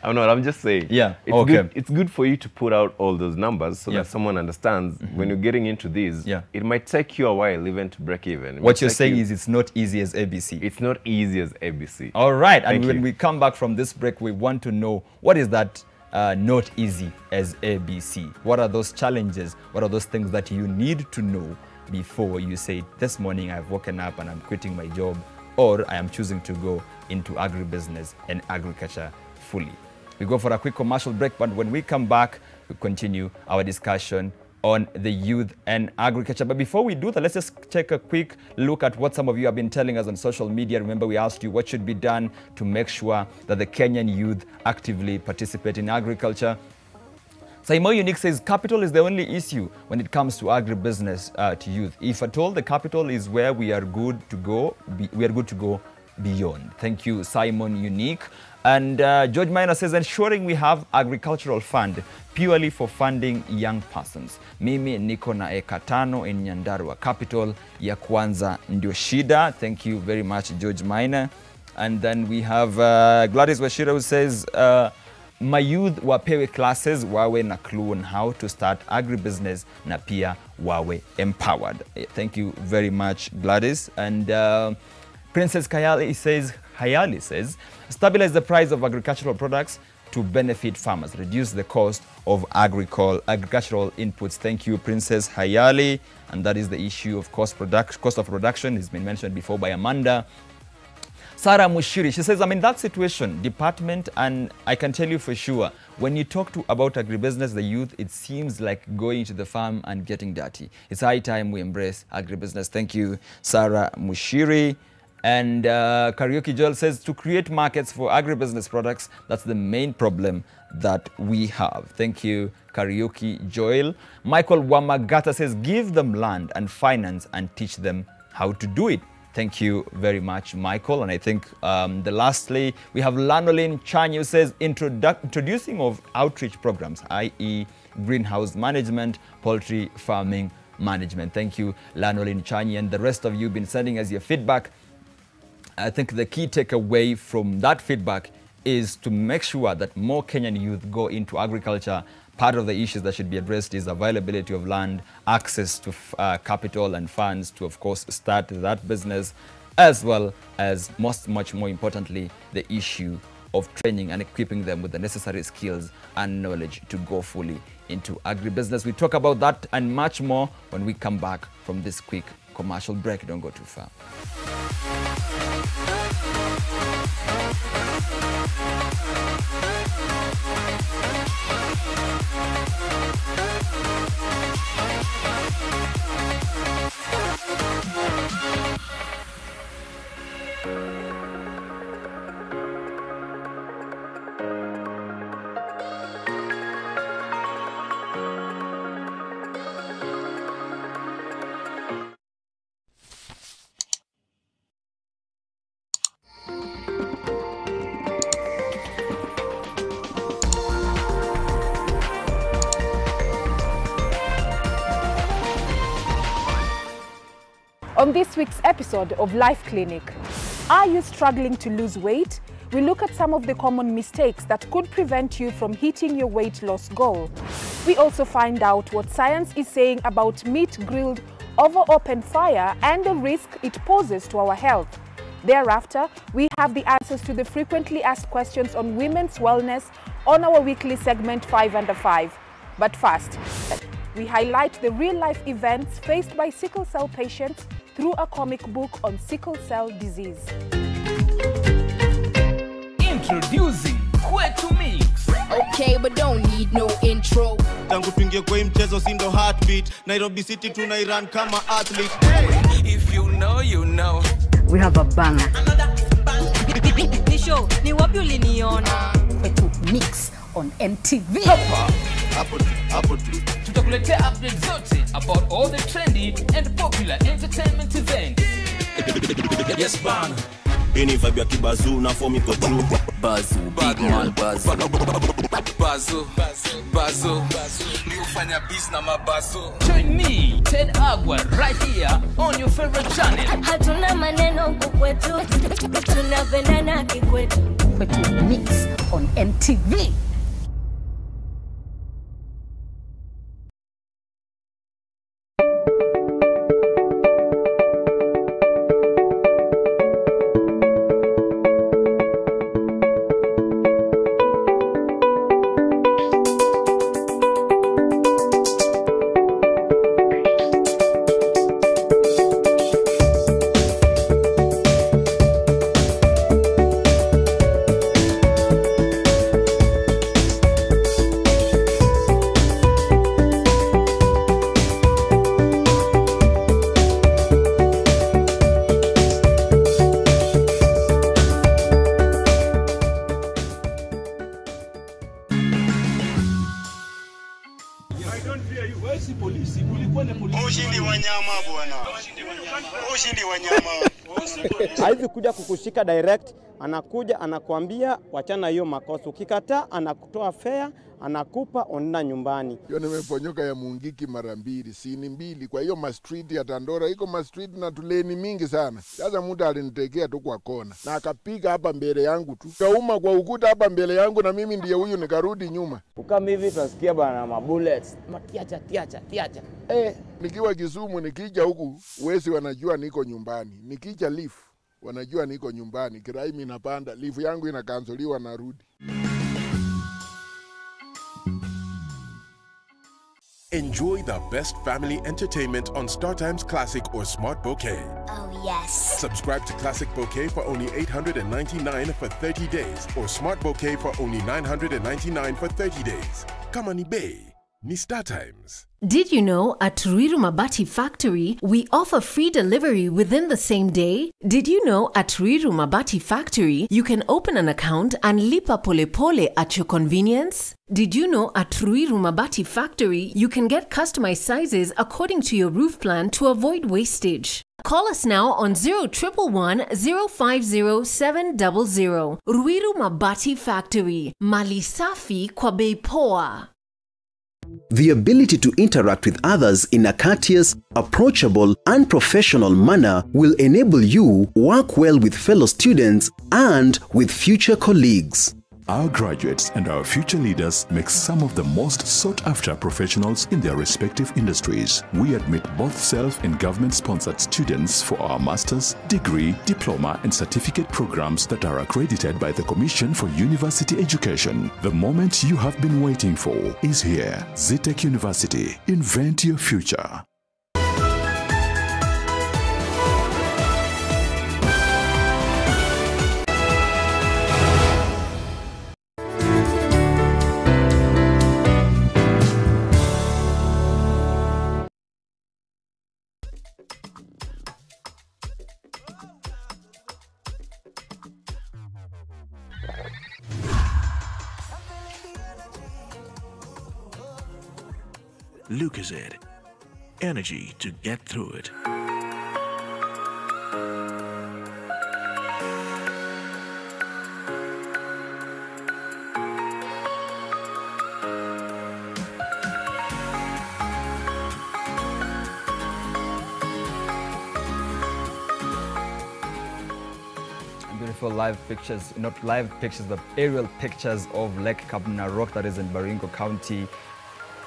I'm not. I'm just saying. Yeah. It's good. It's good for you to put out all those numbers so that someone understands when you're getting into these. Yeah. It might take you a while even to break even. What you're saying is it's not easy as ABC. It's not easy as ABC. All right. Thank And when you. we come back from this break, we want to know what is that not easy as ABC? What are those challenges? What are those things that you need to know before you say, this morning I've woken up and I'm quitting my job, or I am choosing to go into agribusiness and agriculture fully? We go for a quick commercial break, but when we come back, we continue our discussion on the youth and agriculture. But before we do that, let's just take a quick look at what some of you have been telling us on social media. Remember, we asked you what should be done to make sure that the Kenyan youth actively participate in agriculture. Saimo Unique says capital is the only issue when it comes to agribusiness to youth. If at all the capital is where we are good to go, we are good to go beyond. Thank you, Simon Unique. And George Minor says, ensuring we have agricultural fund purely for funding young persons. Mimi niko na eka 5 in Nyandarua capital, ya kwanza ndio shida. Thank you very much, George Minor. And then we have Gladys Washira, who says, my youth wapewe classes wawe na clue on how to start agribusiness na pia wawe empowered. Thank you very much, Gladys. And Princess Hayali says, stabilize the price of agricultural products to benefit farmers, reduce the cost of agricultural inputs. Thank you, Princess Hayali. And that is the issue of cost of production. It's been mentioned before by Amanda. Sarah Mushiri, she says, I'm in that situation, department, and I can tell you for sure, when you talk about agribusiness, the youth, it seems like going to the farm and getting dirty. It's high time we embrace agribusiness. Thank you, Sarah Mushiri. And Karaoke Joel says, to create markets for agribusiness products, that's the main problem that we have. Thank you, Karaoke Joel. Michael Wamagata says, give them land and finance and teach them how to do it. Thank you very much, Michael. And I think lastly, we have Lanolin Chany, who says, introducing of outreach programs, i.e. greenhouse management, poultry farming management. Thank you, Lanolin Chany, and the rest of you have been sending us your feedback. I think the key takeaway from that feedback is to make sure that more Kenyan youth go into agriculture. Part of the issues that should be addressed is availability of land, access to capital and funds to, of course, start that business, as well as much more importantly, the issue of training and equipping them with the necessary skills and knowledge to go fully into agribusiness. We talk about that and much more when we come back from this quick commercial break. Don't go too far. On this week's episode of Life Clinic, are you struggling to lose weight? We look at some of the common mistakes that could prevent you from hitting your weight loss goal. We also find out what science is saying about meat grilled over open fire and the risk it poses to our health. Thereafter, we have the answers to the frequently asked questions on women's wellness on our weekly segment 5 Under 5. But first, we highlight the real-life events faced by sickle cell patients through a comic book on sickle cell disease. Introducing Kwetu Mix. Okay, but don't need no intro. Tangu tuingie kwa mchezo sindo heartbeat. Nairobi City tunairan kama athlete. If you know, you know. We have a banger. Nisho, ni wapi uliniona? Kwetu Mix on MTV. Tutakuletea updates zote about all the trendy and popular entertainment events. Yes, bana. Ini vibe ya kibazu na form iko true. Bazu, big man, bazu. Bazu. Mi ufanya biz na mabazu. Join me, Ted Agua, right here on your favorite channel. Hatuna maneno kukwetu, tunapendana kikwetu. Kwetu Mix on MTV. Haizi kuja kukushika direct, anakuja anakuambia wachana hiyo makosa. Ukikataa anakutoa fare, anakupa onda nyumbani. Hiyo nimeponyoka ya Mungiki mara mbili, sini mbili. Kwa hiyo ma street ya Tandora iko ma street na tuleni mingi sana. Sasa muda alinitekea tu kwa kona na akapiga hapa mbele yangu tu. Kauma kwa ukuta hapa mbele yangu na mimi ndiye huyu nikarudi nyuma. Ukama hivi tunasikia bana ma bullets. Tiacha. Nikiwa Kisumu nikija huku wezi wanajua niko nyumbani. Nikija leaf wanajua niko nyumbani. Kirai mimi napanda, leaf yangu inakansoliwa narudi. Enjoy the best family entertainment on StarTimes Classic or Smart Bouquet. Oh yes. Subscribe to Classic Bouquet for only $899 for 30 days or Smart Bouquet for only $999 for 30 days. Kama ni bei, ni StarTimes. Did you know at Ruiru Mabati Factory, we offer free delivery within the same day? Did you know at Ruiru Mabati Factory, you can open an account and lipa pole pole at your convenience? Did you know at Ruiru Mabati Factory, you can get customized sizes according to your roof plan to avoid wastage? Call us now on 0111 050 700. Ruiru Mabati Factory, Mali Safi kwa bei poa. The ability to interact with others in a courteous, approachable, and professional manner will enable you work well with fellow students and with future colleagues. Our graduates and our future leaders make some of the most sought-after professionals in their respective industries. We admit both self- and government-sponsored students for our master's, degree, diploma, and certificate programs that are accredited by the Commission for University Education. The moment you have been waiting for is here. Zetech University. Invent your future. Lucozade. Energy to get through it. Beautiful live pictures, not live pictures, but aerial pictures of Lake Kabnarok that is in Baringo County.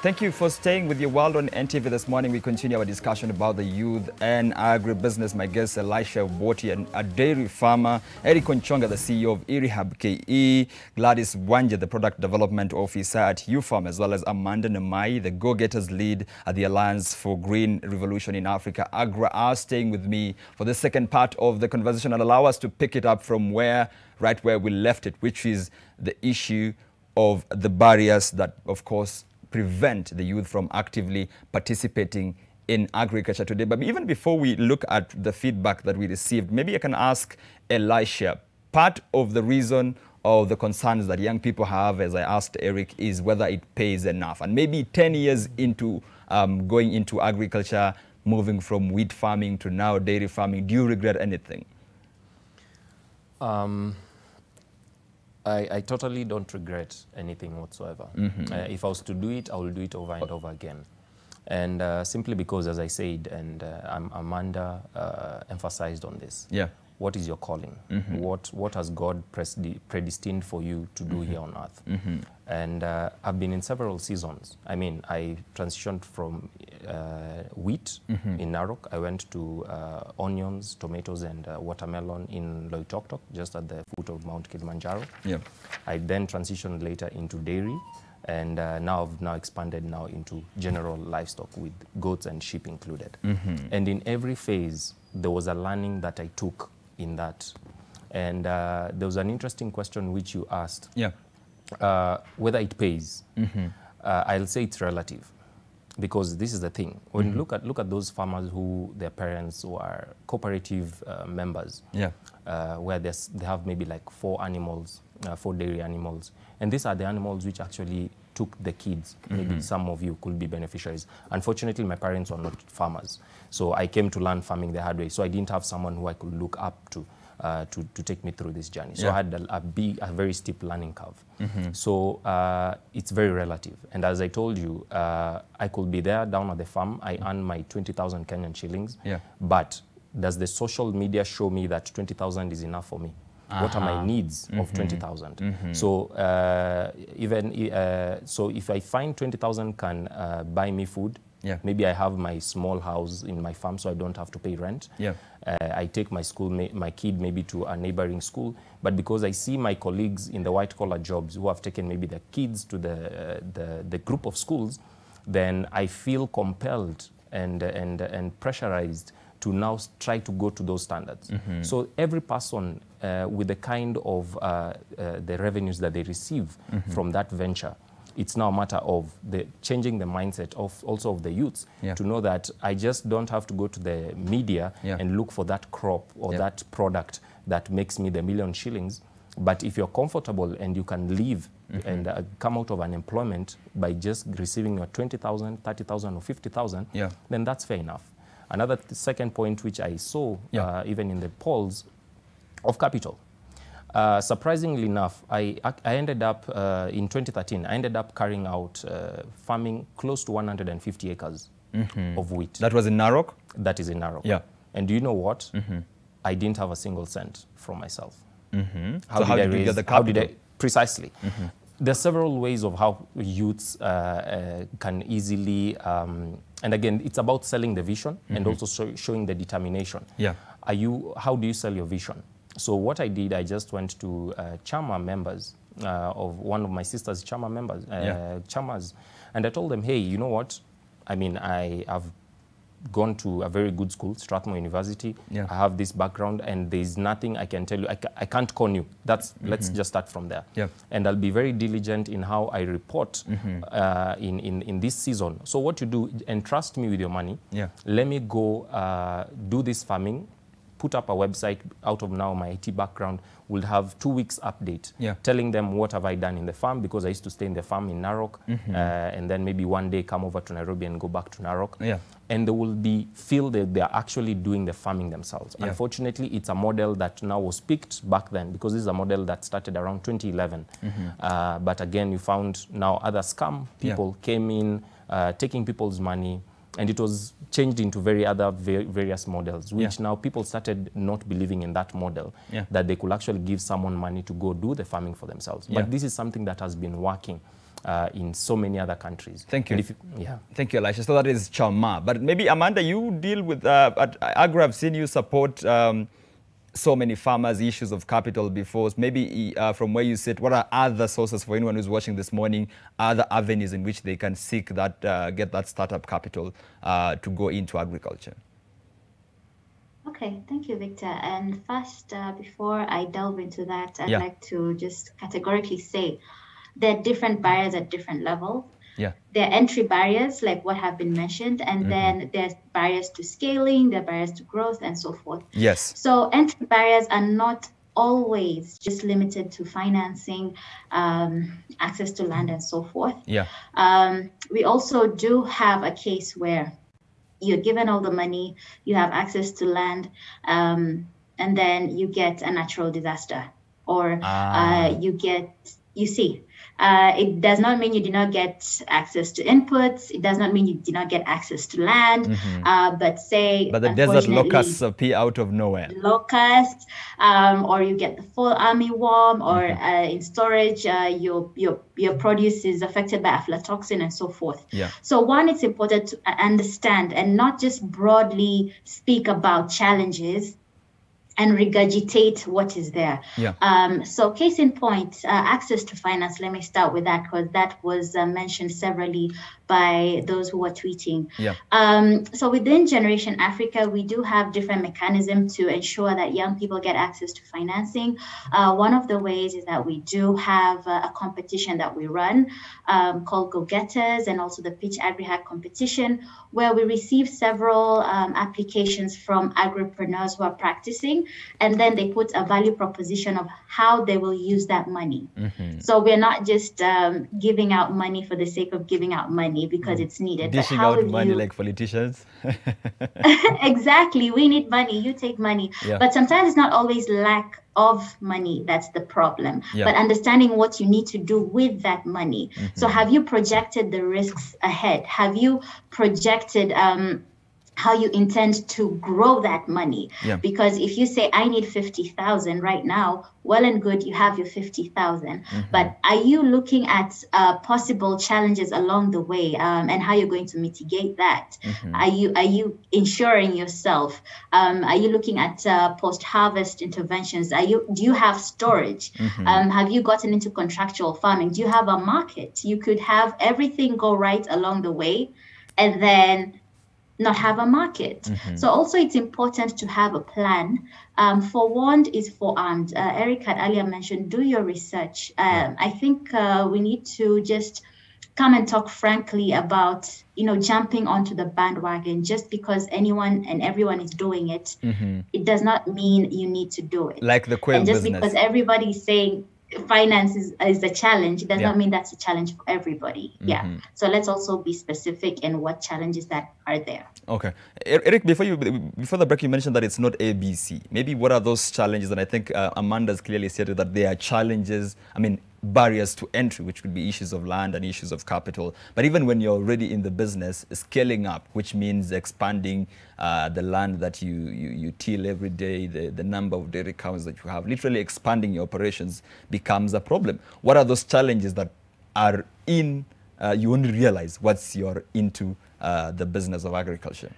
Thank you for staying with your world on NTV this morning. We continue our discussion about the youth and agribusiness. My guest, Elisha Boti, a dairy farmer, Eric Onchonga, the CEO of Irihab KE, Gladys Wanje, the product development officer at UFarm, as well as Amanda Namai, the go-getters lead at the Alliance for Green Revolution in Africa, AGRA, are staying with me for the second part of the conversation and allow us to pick it up from right where we left it, which is the issue of the barriers that, of course, prevent the youth from actively participating in agriculture today. But even before we look at the feedback that we received, maybe I can ask Elisha, part of the reason or the concerns that young people have, as I asked Eric, is whether it pays enough. And maybe 10 years into going into agriculture, moving from wheat farming to now dairy farming, do you regret anything? I think, you know, 10 years into agriculture, moving from wheat farming to now dairy farming, do you regret anything? I think, you know, 10 years into agriculture, moving from wheat farming to now dairy farming, do you regret anything? I totally don't regret anything whatsoever. If I was to do it, I will do it over and over again. And simply because, as I said, and Amanda emphasized on this, what is your calling? What has God predestined for you to do here on earth? And I've been in several seasons. I mean, I transitioned from wheat in Narok. I went to onions, tomatoes, and watermelon in Loitoktok, just at the foot of Mount Kilimanjaro. I then transitioned later into dairy. And now I've expanded into general livestock with goats and sheep included. And in every phase, there was a learning that I took in that. And there was an interesting question which you asked, whether it pays. I'll say it's relative, because this is the thing. When you look at those farmers who their parents were cooperative members, where they have maybe like 4 animals, 4 dairy animals, and these are the animals which actually took the kids. Maybe some of you could be beneficiaries. Unfortunately, my parents were not farmers, so I came to learn farming the hard way. So I didn't have someone who I could look up to take me through this journey. So I had a very steep learning curve. So it's very relative. And as I told you, I could be there down at the farm. I earn my 20,000 Kenyan shillings. But does the social media show me that 20,000 is enough for me? What are my needs of 20,000? So so if I find 20,000 can buy me food, maybe I have my small house in my farm, so I don't have to pay rent. I take my kid maybe to a neighboring school, but because I see my colleagues in the white collar jobs who have taken maybe the kids to the group of schools, then I feel compelled and pressurized to now try to go to those standards. So every person with the kind of the revenues that they receive from that venture, it's now a matter of changing the mindset of also of the youths to know that I just don't have to go to the media and look for that crop or that product that makes me the 1 million shillings. But if you're comfortable and you can live and come out of unemployment by just receiving your 20,000, 30,000 or 50,000, then that's fair enough. Another second point which I saw even in the polls of capital. Surprisingly enough, I ended up, in 2013, I ended up carrying out farming close to 150 acres of wheat. That was in Narok? That is in Narok. And do you know what? I didn't have a single cent from myself. So how did you get the capital? Precisely. There are several ways of how youths can easily, and again, it's about selling the vision and also showing the determination. How do you sell your vision? So what I did, I just went to Chama members of one of my sister's Chama members, Chamas, and I told them, hey, you know what? I mean, I have gone to a very good school, Strathmore University. I have this background, and there's nothing I can tell you. I can't con you. Let's just start from there. And I'll be very diligent in how I report in this season. So what you do, entrust me with your money. Let me go do this farming, put up a website. Out of now my IT background, will have 2 weeks update telling them what have I done in the farm, because I used to stay in the farm in Narok and then maybe one day come over to Nairobi and go back to Narok. And they will feel that they are actually doing the farming themselves. Unfortunately, it's a model that now was picked back then, because this is a model that started around 2011. But again, you found now other scam people came in, taking people's money, and it was changed into various models, which now people started not believing in that model, that they could actually give someone money to go do the farming for themselves. But this is something that has been working in so many other countries. Thank you. Thank you, Elisha. So that is Chama. But maybe, Amanda, you deal with, at Agri, I've seen you support so many farmers' issues of capital before. Maybe from where you sit, what are other sources for anyone who's watching this morning, other avenues in which they can seek that, get that startup capital to go into agriculture? Okay, thank you, Victor. And first, before I delve into that, I'd like to just categorically say there are different barriers at different levels. There are entry barriers, like what have been mentioned, and then there's barriers to scaling, there are barriers to growth, and so forth. So entry barriers are not always just limited to financing, access to land, and so forth. We also do have a case where you're given all the money, you have access to land, and and then you get a natural disaster, or you see. It does not mean you did not get access to inputs. It does not mean you did not get access to land. But the desert locusts appear out of nowhere. Locusts, or you get the fall army worm, or in storage, your produce is affected by aflatoxin and so forth. So one, it's important to understand and not just broadly speak about challenges and regurgitate what is there. So case in point, access to finance, let me start with that because that was mentioned severally by those who were tweeting. So within Generation Africa, we do have different mechanisms to ensure that young people get access to financing. One of the ways is that we do have a competition that we run called Go Getters, and also the Pitch AgriHack competition, where we receive several applications from agripreneurs who are practicing, and then they put a value proposition of how they will use that money. So we're not just giving out money for the sake of giving out money because it's needed. Dishing out money like politicians. Exactly. We need money. You take money. But sometimes it's not always lack of money that's the problem, but understanding what you need to do with that money. So have you projected the risks ahead? Have you projected how you intend to grow that money? Because if you say, I need 50,000 right now, well and good, you have your 50,000. But are you looking at possible challenges along the way, and how you're going to mitigate that? Are you insuring yourself? Are you looking at post-harvest interventions? Do you have storage? Have you gotten into contractual farming? Do you have a market? You could have everything go right along the way and then not have a market. So also it's important to have a plan. Forewarned is forearmed. Eric had earlier mentioned, do your research. I think we need to just come and talk frankly about, jumping onto the bandwagon just because anyone and everyone is doing it. It does not mean you need to do it. Like the quail business. And just because everybody's saying finance is a challenge, it does not mean that's a challenge for everybody. So let's also be specific in what challenges that are there. Okay. Eric, before the break, you mentioned that it's not ABC. Maybe what are those challenges? And I think Amanda's clearly said that there are challenges, barriers to entry, which could be issues of land and issues of capital. But even when you're already in the business, scaling up, which means expanding the land that you till every day, the number of dairy cows that you have, literally expanding your operations becomes a problem. What are those challenges that are you only realize once you're into the business of agriculture?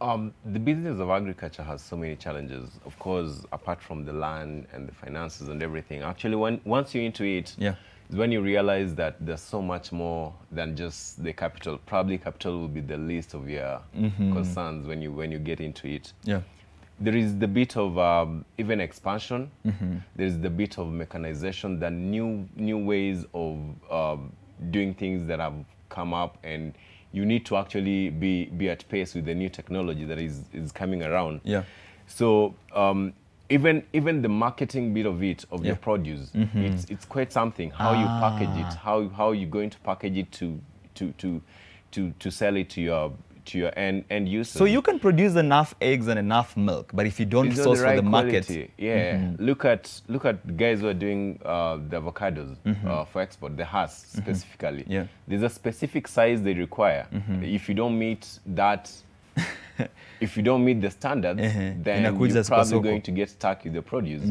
The business of agriculture has so many challenges, of course, apart from the land and the finances and everything. Actually, once you're into it, is when you realize that there's so much more than just the capital. Probably capital will be the least of your concerns when you get into it. There is the bit of even expansion. There is the bit of mechanization, the new ways of doing things that have come up, and you need to actually be at pace with the new technology that is coming around. So even the marketing bit of it, of your produce, it's quite something. How you package it, how you're going to package it to sell it to your end users. So you can produce enough eggs and enough milk, but if you don't source for the market, look at guys who are doing the avocados for export, the Hass specifically. There's a specific size they require. If you don't meet that, if you don't meet the standards, then you're probably going to get stuck with the produce.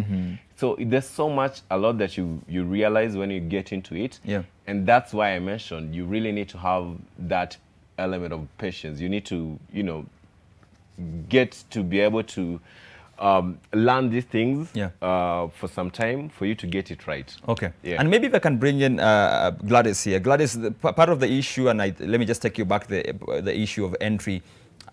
So there's a lot that you realize when you get into it, and that's why I mentioned you really need to have that element of patience. You need to, get to be able to learn these things for some time for you to get it right. Okay. And maybe if I can bring in Gladys here. Gladys, part of the issue, and let me just take you back the issue of entry.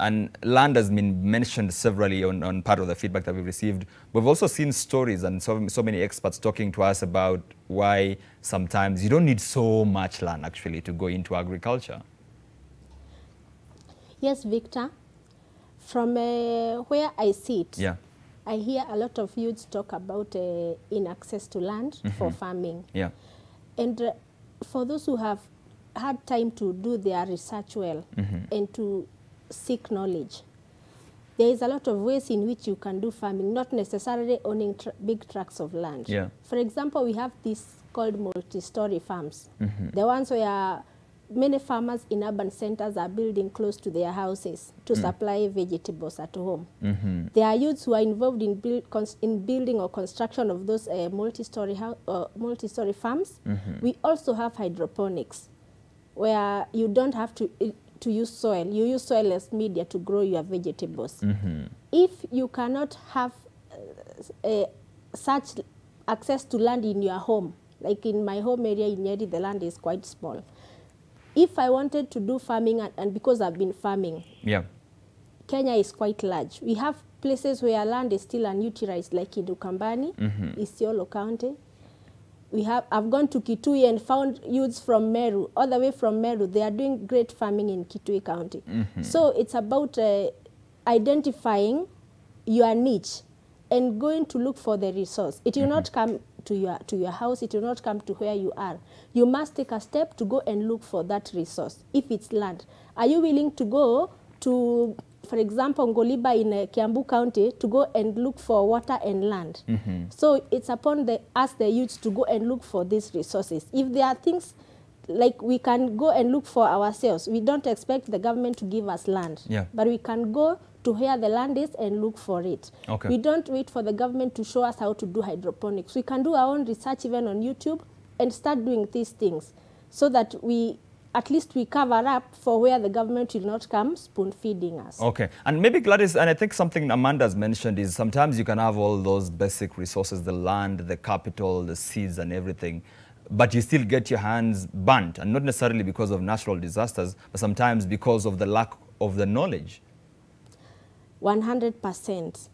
And land has been mentioned severally on part of the feedback that we've received. We've also seen stories and so many experts talking to us about why sometimes you don't need so much land actually to go into agriculture. Yes, Victor. From where I sit, I hear a lot of youths talk about inaccess to land for farming. And for those who have had time to do their research well and to seek knowledge, there is a lot of ways in which you can do farming, not necessarily owning big tracts of land. Yeah. For example, we have these called multi-story farms. The ones where many farmers in urban centers are building close to their houses to supply vegetables at home. There are youths who are involved in building or construction of those multi-story farms. We also have hydroponics, where you don't have to use soil. You use soilless media to grow your vegetables. If you cannot have such access to land in your home, like in my home area in Nyeri, the land is quite small. If I wanted to do farming, and because I've been farming, Kenya is quite large. We have places where land is still unutilized, like in Ukambani, Isiolo County. I've gone to Kitui and found youths from Meru, all the way from Meru. They are doing great farming in Kitui County. So it's about identifying your niche and going to look for the resource. It will not come to your house. It will not come to where you are. You must take a step to go and look for that resource. If it's land, are you willing to go to, for example, Ngoliba in Kiambu County, to go and look for water and land? So it's upon us, the youths, to go and look for these resources. If there are things like we can go and look for ourselves, we don't expect the government to give us land, but we can go to where the land is and look for it. We don't wait for the government to show us how to do hydroponics. We can do our own research even on YouTube and start doing these things, so that at least we cover up for where the government will not come spoon feeding us. Okay, and maybe Gladys, and I think something Amanda's mentioned is sometimes you can have all those basic resources, the land, the capital, the seeds and everything, but you still get your hands burnt, and not necessarily because of natural disasters, but sometimes because of the lack of the knowledge. 100%.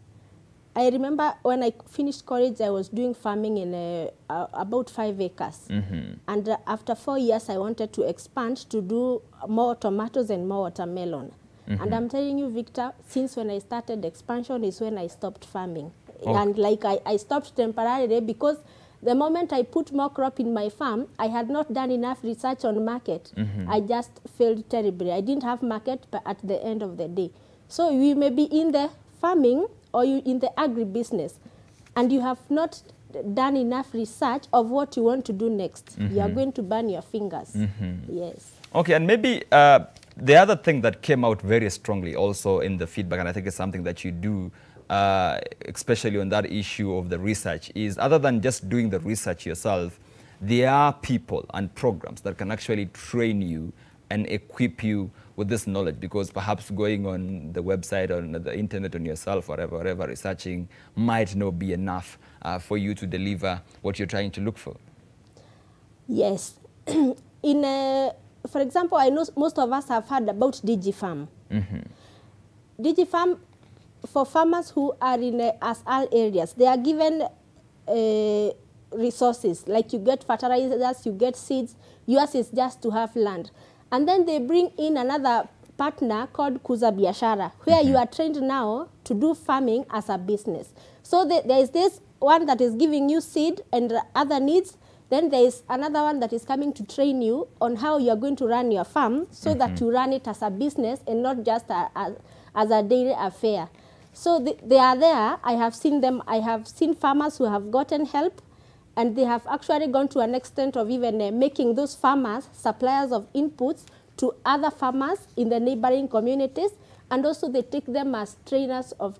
I remember when I finished college, I was doing farming in about 5 acres. And after 4 years, I wanted to expand to do more tomatoes and more watermelon. And I'm telling you, Victor, since when I started expansion is when I stopped farming. And like I stopped temporarily because the moment I put more crop in my farm, I had not done enough research on market. I just failed terribly. I didn't have market at the end of the day. So you may be in the farming or you in the agribusiness, and you have not done enough research of what you want to do next. You are going to burn your fingers. Yes. Okay, and maybe the other thing that came out very strongly also in the feedback, and I think it's something that you do, especially on that issue of the research, is other than just doing the research yourself, there are people and programs that can actually train you and equip you with this knowledge, because perhaps going on the website or on the internet on yourself, whatever, researching might not be enough for you to deliver what you're trying to look for. Yes. For example, I know most of us have heard about DigiFarm. DigiFarm, for farmers who are in ASAL areas, they are given resources, like you get fertilizers, you get seeds. Yours is just to have land. And then they bring in another partner called Kuza Biashara, where you are trained now to do farming as a business. So there is this one that is giving you seed and other needs. Then there is another one that is coming to train you on how you are going to run your farm, so that you run it as a business and not just as a daily affair. So they are there. I have seen them. I have seen farmers who have gotten help, and they have actually gone to an extent of even making those farmers suppliers of inputs to other farmers in the neighboring communities, and also they take them as trainers of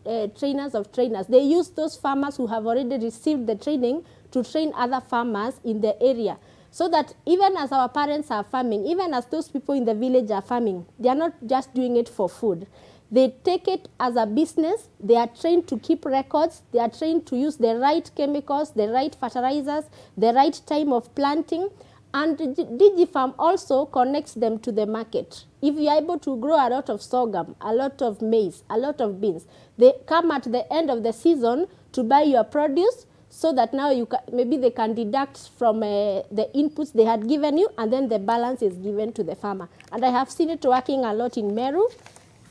trainers. They use those farmers who have already received the training to train other farmers in the area, so that even as our parents are farming, even as those people in the village are farming, they are not just doing it for food. They take it as a business. They are trained to keep records. They are trained to use the right chemicals, the right fertilizers, the right time of planting. And DigiFarm also connects them to the market. If you are able to grow a lot of sorghum, a lot of maize, a lot of beans, they come at the end of the season to buy your produce, so that now maybe they can deduct from the inputs they had given you, and then the balance is given to the farmer. And I have seen it working a lot in Meru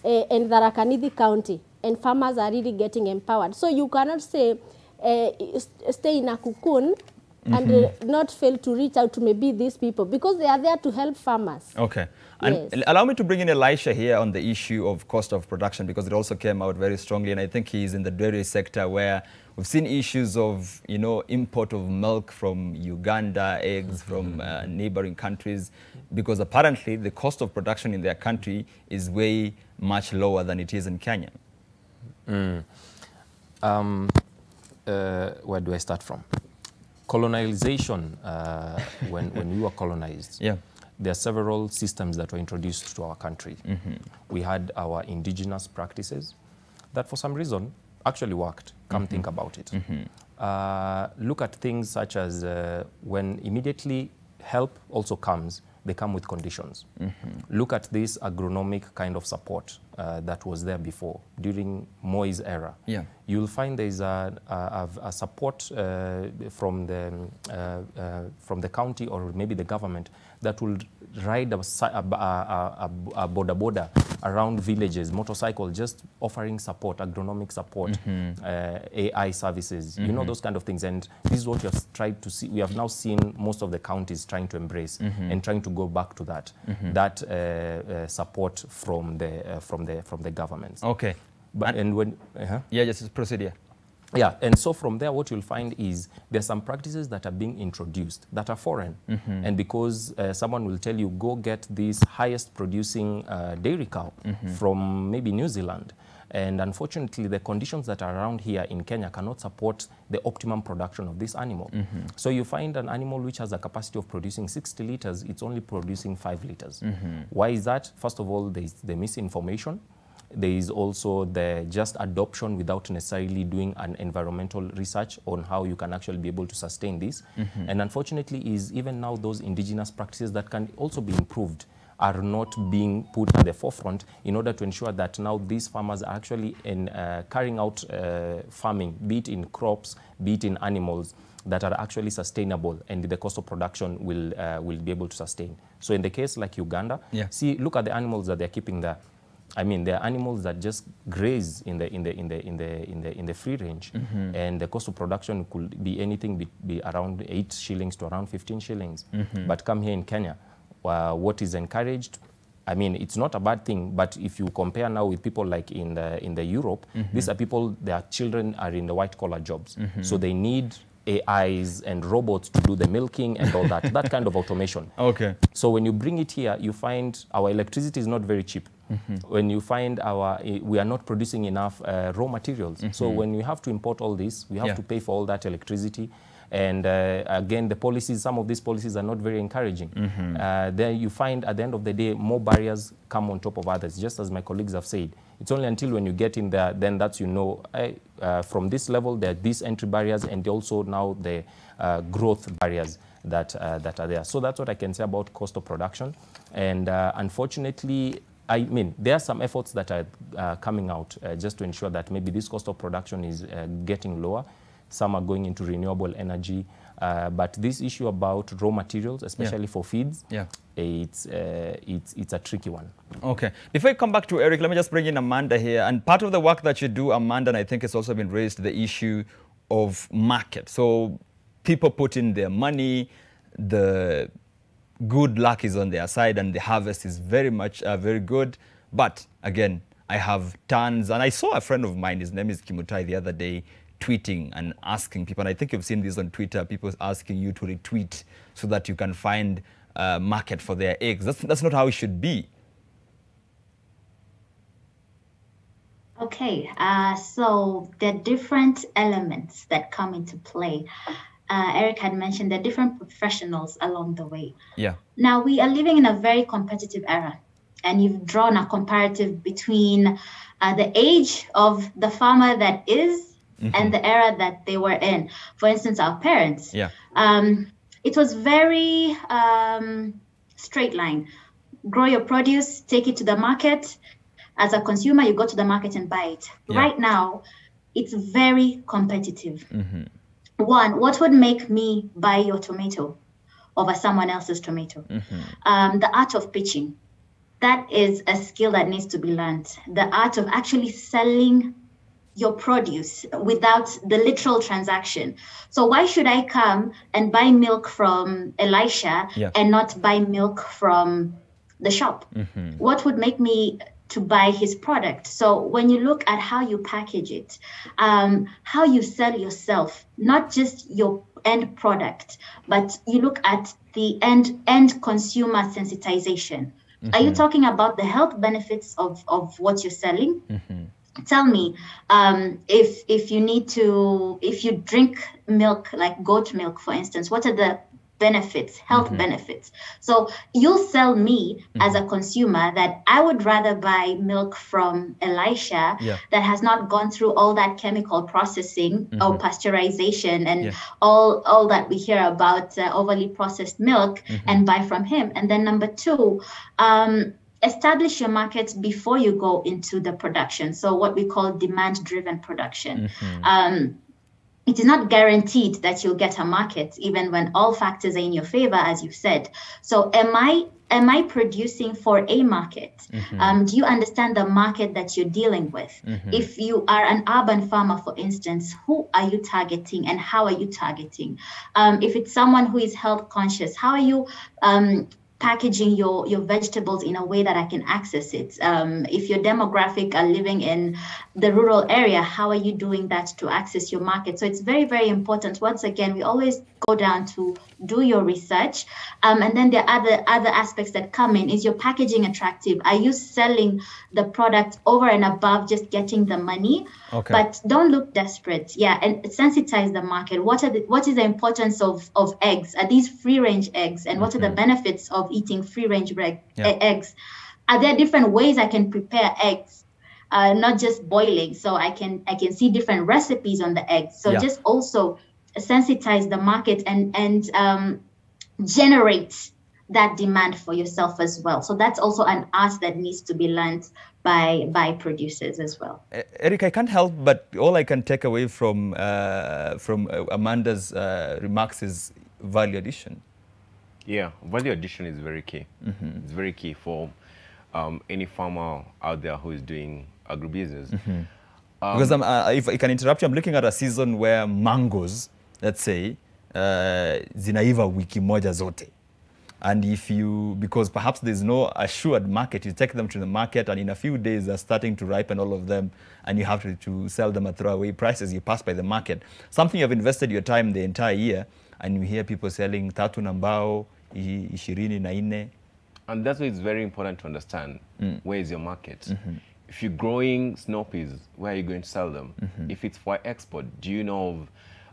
and Tharaka Nithi County, and farmers are really getting empowered. So you cannot say stay in a cocoon and not fail to reach out to maybe these people, because they are there to help farmers. Okay. And allow me to bring in Elisha here on the issue of cost of production, because it also came out very strongly, and I think he's in the dairy sector where we've seen issues of, you know, import of milk from Uganda, eggs from neighboring countries, because apparently the cost of production in their country is way much lower than it is in Kenya. Where do I start from? Colonization, when we were colonized, there are several systems that were introduced to our country. We had our indigenous practices that for some reason actually worked. Come think about it. Look at things such as when immediately help also comes, they come with conditions. Look at this agronomic kind of support that was there before, during Moi's era. You'll find there's a support from the county or maybe the government that will ride a boda around villages, motorcycle, just offering support, agronomic support, AI services, you know, those kind of things. And this is what we have tried to see. We have now seen most of the counties trying to embrace and trying to go back to that, support from the governments. Okay. But and when yeah, just proceed here. Yeah, and so from there, what you'll find is there's some practices that are being introduced that are foreign. And because someone will tell you, go get this highest producing dairy cow from maybe New Zealand. And unfortunately, the conditions that are around here in Kenya cannot support the optimum production of this animal. So you find an animal which has a capacity of producing 60 liters, it's only producing 5 liters. Why is that? First of all, there is the misinformation. There is also the just adoption without necessarily doing an environmental research on how you can actually be able to sustain this. And unfortunately, is even now those indigenous practices that can also be improved are not being put at the forefront in order to ensure that now these farmers are actually carrying out farming, be it in crops, be it in animals, that are actually sustainable, and the cost of production will be able to sustain. So in the case like Uganda, see, look at the animals that they're keeping there. I mean, there are animals that just graze in the free range, and the cost of production could be anything be around 8 shillings to around 15 shillings. But come here in Kenya, what is encouraged? I mean, it's not a bad thing, but if you compare now with people like in the Europe, these are people, their children are in the white-collar jobs, so they need AIs and robots to do the milking and all that kind of automation. Okay. So when you bring it here, you find our electricity is not very cheap. When you find we are not producing enough raw materials. So when we have to import all this, we have to pay for all that electricity. And again, the policies, some of these policies are not very encouraging. Then you find at the end of the day, more barriers come on top of others, just as my colleagues have said. It's only until when you get in there, then that's, you know, from this level, there are these entry barriers and also now the growth barriers that are there. So that's what I can say about cost of production. And unfortunately, I mean, there are some efforts that are coming out just to ensure that maybe this cost of production is getting lower. Some are going into renewable energy. But this issue about raw materials, especially for feeds, it's a tricky one. Okay. Before I come back to Eric, let me just bring in Amanda here. And part of the work that you do, Amanda, and I think it's also been raised, the issue of market. So people put in their money, the good luck is on their side, and the harvest is very much very good. But again, I have tons, and I saw a friend of mine, his name is Kimutai, the other day, tweeting and asking people, and I think you've seen this on Twitter, people asking you to retweet so that you can find a market for their eggs. That's not how it should be. Okay, so there are different elements that come into play. Eric had mentioned there are different professionals along the way. Yeah. Now, we are living in a very competitive era, and you've drawn a comparative between the age of the farmer that is and the era that they were in. For instance, our parents. Yeah. It was very straight line. Grow your produce, take it to the market. As a consumer, you go to the market and buy it. Yeah. Right now, it's very competitive. One, what would make me buy your tomato over someone else's tomato? The art of pitching. That is a skill that needs to be learned. The art of actually selling your produce without the literal transaction. So why should I come and buy milk from Elisha and not buy milk from the shop? What would make me to buy his product? So when you look at how you package it, how you sell yourself, not just your end product, but you look at the end consumer sensitization. Are you talking about the health benefits of what you're selling? Tell me, if you drink milk, like goat milk, for instance, what are the benefits, health benefits? So you'll sell me as a consumer that I would rather buy milk from Elisha that has not gone through all that chemical processing or pasteurization and all that we hear about overly processed milk and buy from him. And then number two, establish your market before you go into the production. So what we call demand-driven production. It is not guaranteed that you'll get a market, even when all factors are in your favor, as you said. So am I producing for a market? Do you understand the market that you're dealing with? If you are an urban farmer, for instance, who are you targeting and how are you targeting? If it's someone who is health conscious, how are you packaging your vegetables in a way that I can access it? If your demographic are living in the rural area, how are you doing that to access your market? So it's very, very important. Once again, we always go down to do your research. And then there are other aspects that come in. Is your packaging attractive? Are you selling the product over and above just getting the money? But don't look desperate. And sensitize the market. What is the importance of eggs? Are these free-range eggs? And what are the benefits of eating free-range eggs? Are there different ways I can prepare eggs? Not just boiling. So I can see different recipes on the eggs. So just also sensitize the market and generate that demand for yourself as well. So that's also an art that needs to be learned by producers as well. Eric, I can't help but all I can take away from Amanda's remarks is value addition. Yeah, value addition is very key. It's very key for any farmer out there who is doing agribusiness. Because if I can interrupt you, I'm looking at a season where mangoes, let's say, zinaiva wiki moja zote. And because perhaps there's no assured market, you take them to the market and in a few days they're starting to ripen, all of them, and you have to sell them at throwaway prices. You pass by the market. Something you've invested your time the entire year, and you hear people selling tatu na mbao, 24. And that's why it's very important to understand where is your market. If you're growing snow peas, where are you going to sell them? If it's for export, do you know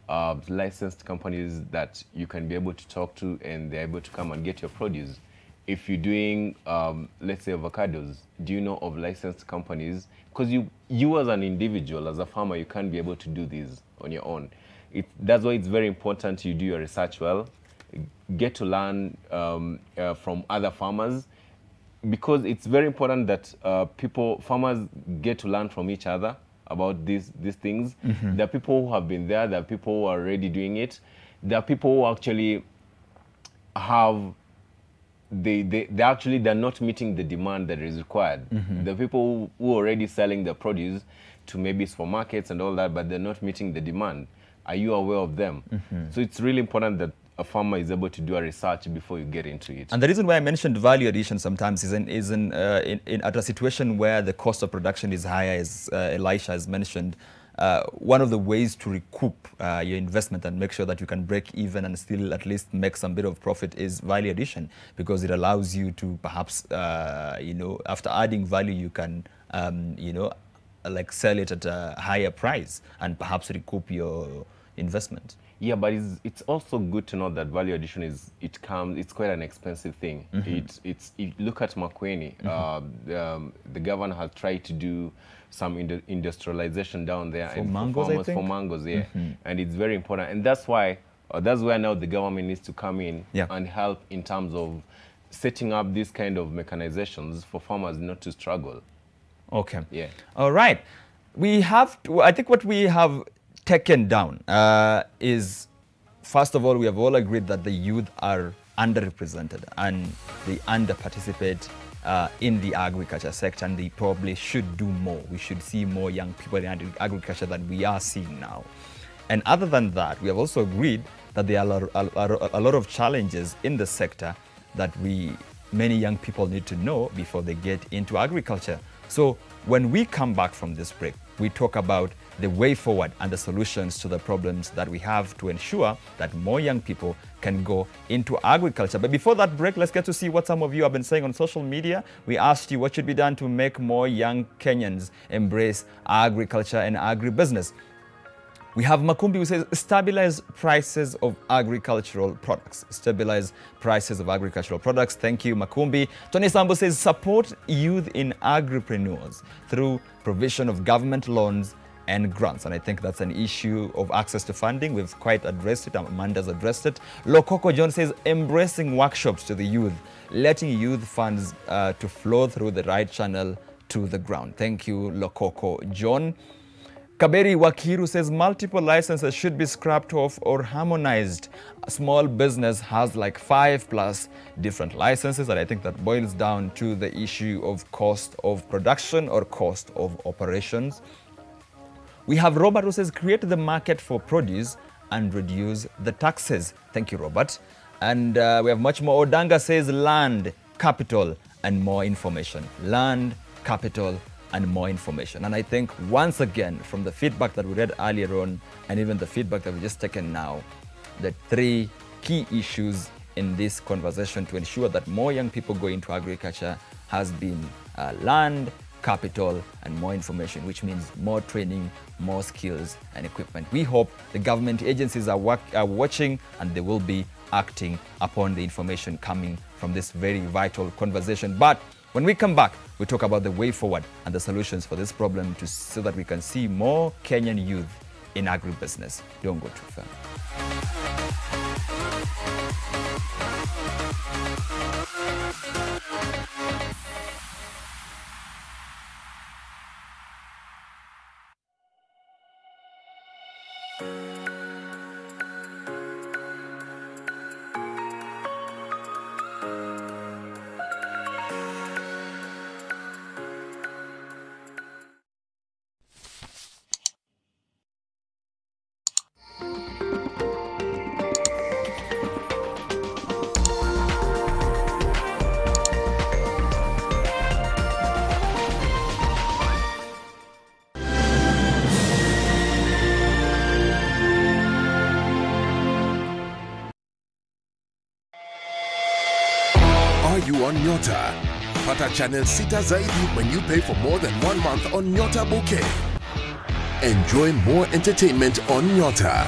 of licensed companies that you can be able to talk to and they're able to come and get your produce? If you're doing, let's say, avocados, do you know of licensed companies? Because you as an individual, as a farmer, you can't be able to do this on your own. That's why it's very important you do your research well, get to learn from other farmers, because it's very important that farmers get to learn from each other about these things. There are people who have been there, there are people who are already doing it. There are people who actually have, they're not meeting the demand that is required. There are people who are already selling their produce to maybe supermarkets and all that, but they're not meeting the demand. Are you aware of them? So it's really important that a farmer is able to do a research before you get into it. And the reason why I mentioned value addition sometimes is at a situation where the cost of production is higher, as Elisha has mentioned. One of the ways to recoup your investment and make sure that you can break even and still at least make some bit of profit is value addition, because it allows you to perhaps, after adding value, you can, like sell it at a higher price and perhaps recoup your investment. Yeah, but it's also good to know that value addition it's quite an expensive thing. Look at Makueni. The governor has tried to do some industrialization down there for mangoes, farmers, for mangoes, and it's very important. And that's where now the government needs to come in and help in terms of setting up this kind of mechanizations for farmers not to struggle. Okay. Yeah. All right. I think what we have taken down is, first of all, we have all agreed that the youth are underrepresented and they under-participate in the agriculture sector, and they probably should do more. We should see more young people in agriculture than we are seeing now. And other than that, we have also agreed that there are a lot of challenges in the sector that many young people need to know before they get into agriculture. So when we come back from this break, we talk about the way forward and the solutions to the problems that we have to ensure that more young people can go into agriculture. But before that break, let's get to see what some of you have been saying on social media. We asked you what should be done to make more young Kenyans embrace agriculture and agribusiness. We have Makumbi who says, stabilize prices of agricultural products. Stabilize prices of agricultural products. Thank you, Makumbi. Tony Sambo says, support youth in agripreneurs through provision of government loans and grants. And I think that's an issue of access to funding. We've quite addressed it. Amanda's addressed it. Lokoko John says, embracing workshops to the youth, letting youth funds to flow through the right channel to the ground. Thank you, Lokoko John. Kaberi Wakiru says multiple licenses should be scrapped off or harmonized. A small business has like 5+ different licenses, and I think that boils down to the issue of cost of production or cost of operations. We have Robert who says create the market for produce and reduce the taxes. Thank you, Robert. And we have much more. Odanga says land, capital, and more information. Land, capital, and more information. And I think once again, from the feedback that we read earlier on, and even the feedback that we've just taken now, the 3 key issues in this conversation to ensure that more young people go into agriculture has been land, capital, and more information, which means more training, more skills and equipment. We hope the government agencies are watching, and they will be acting upon the information coming from this very vital conversation. But when we come back, we talk about the way forward and the solutions for this problem so that we can see more Kenyan youth in agribusiness. Don't go too far. You on Nyota. Pata channel sita zaidi when you pay for more than 1 month on Nyota Bouquet. Enjoy more entertainment on Nyota.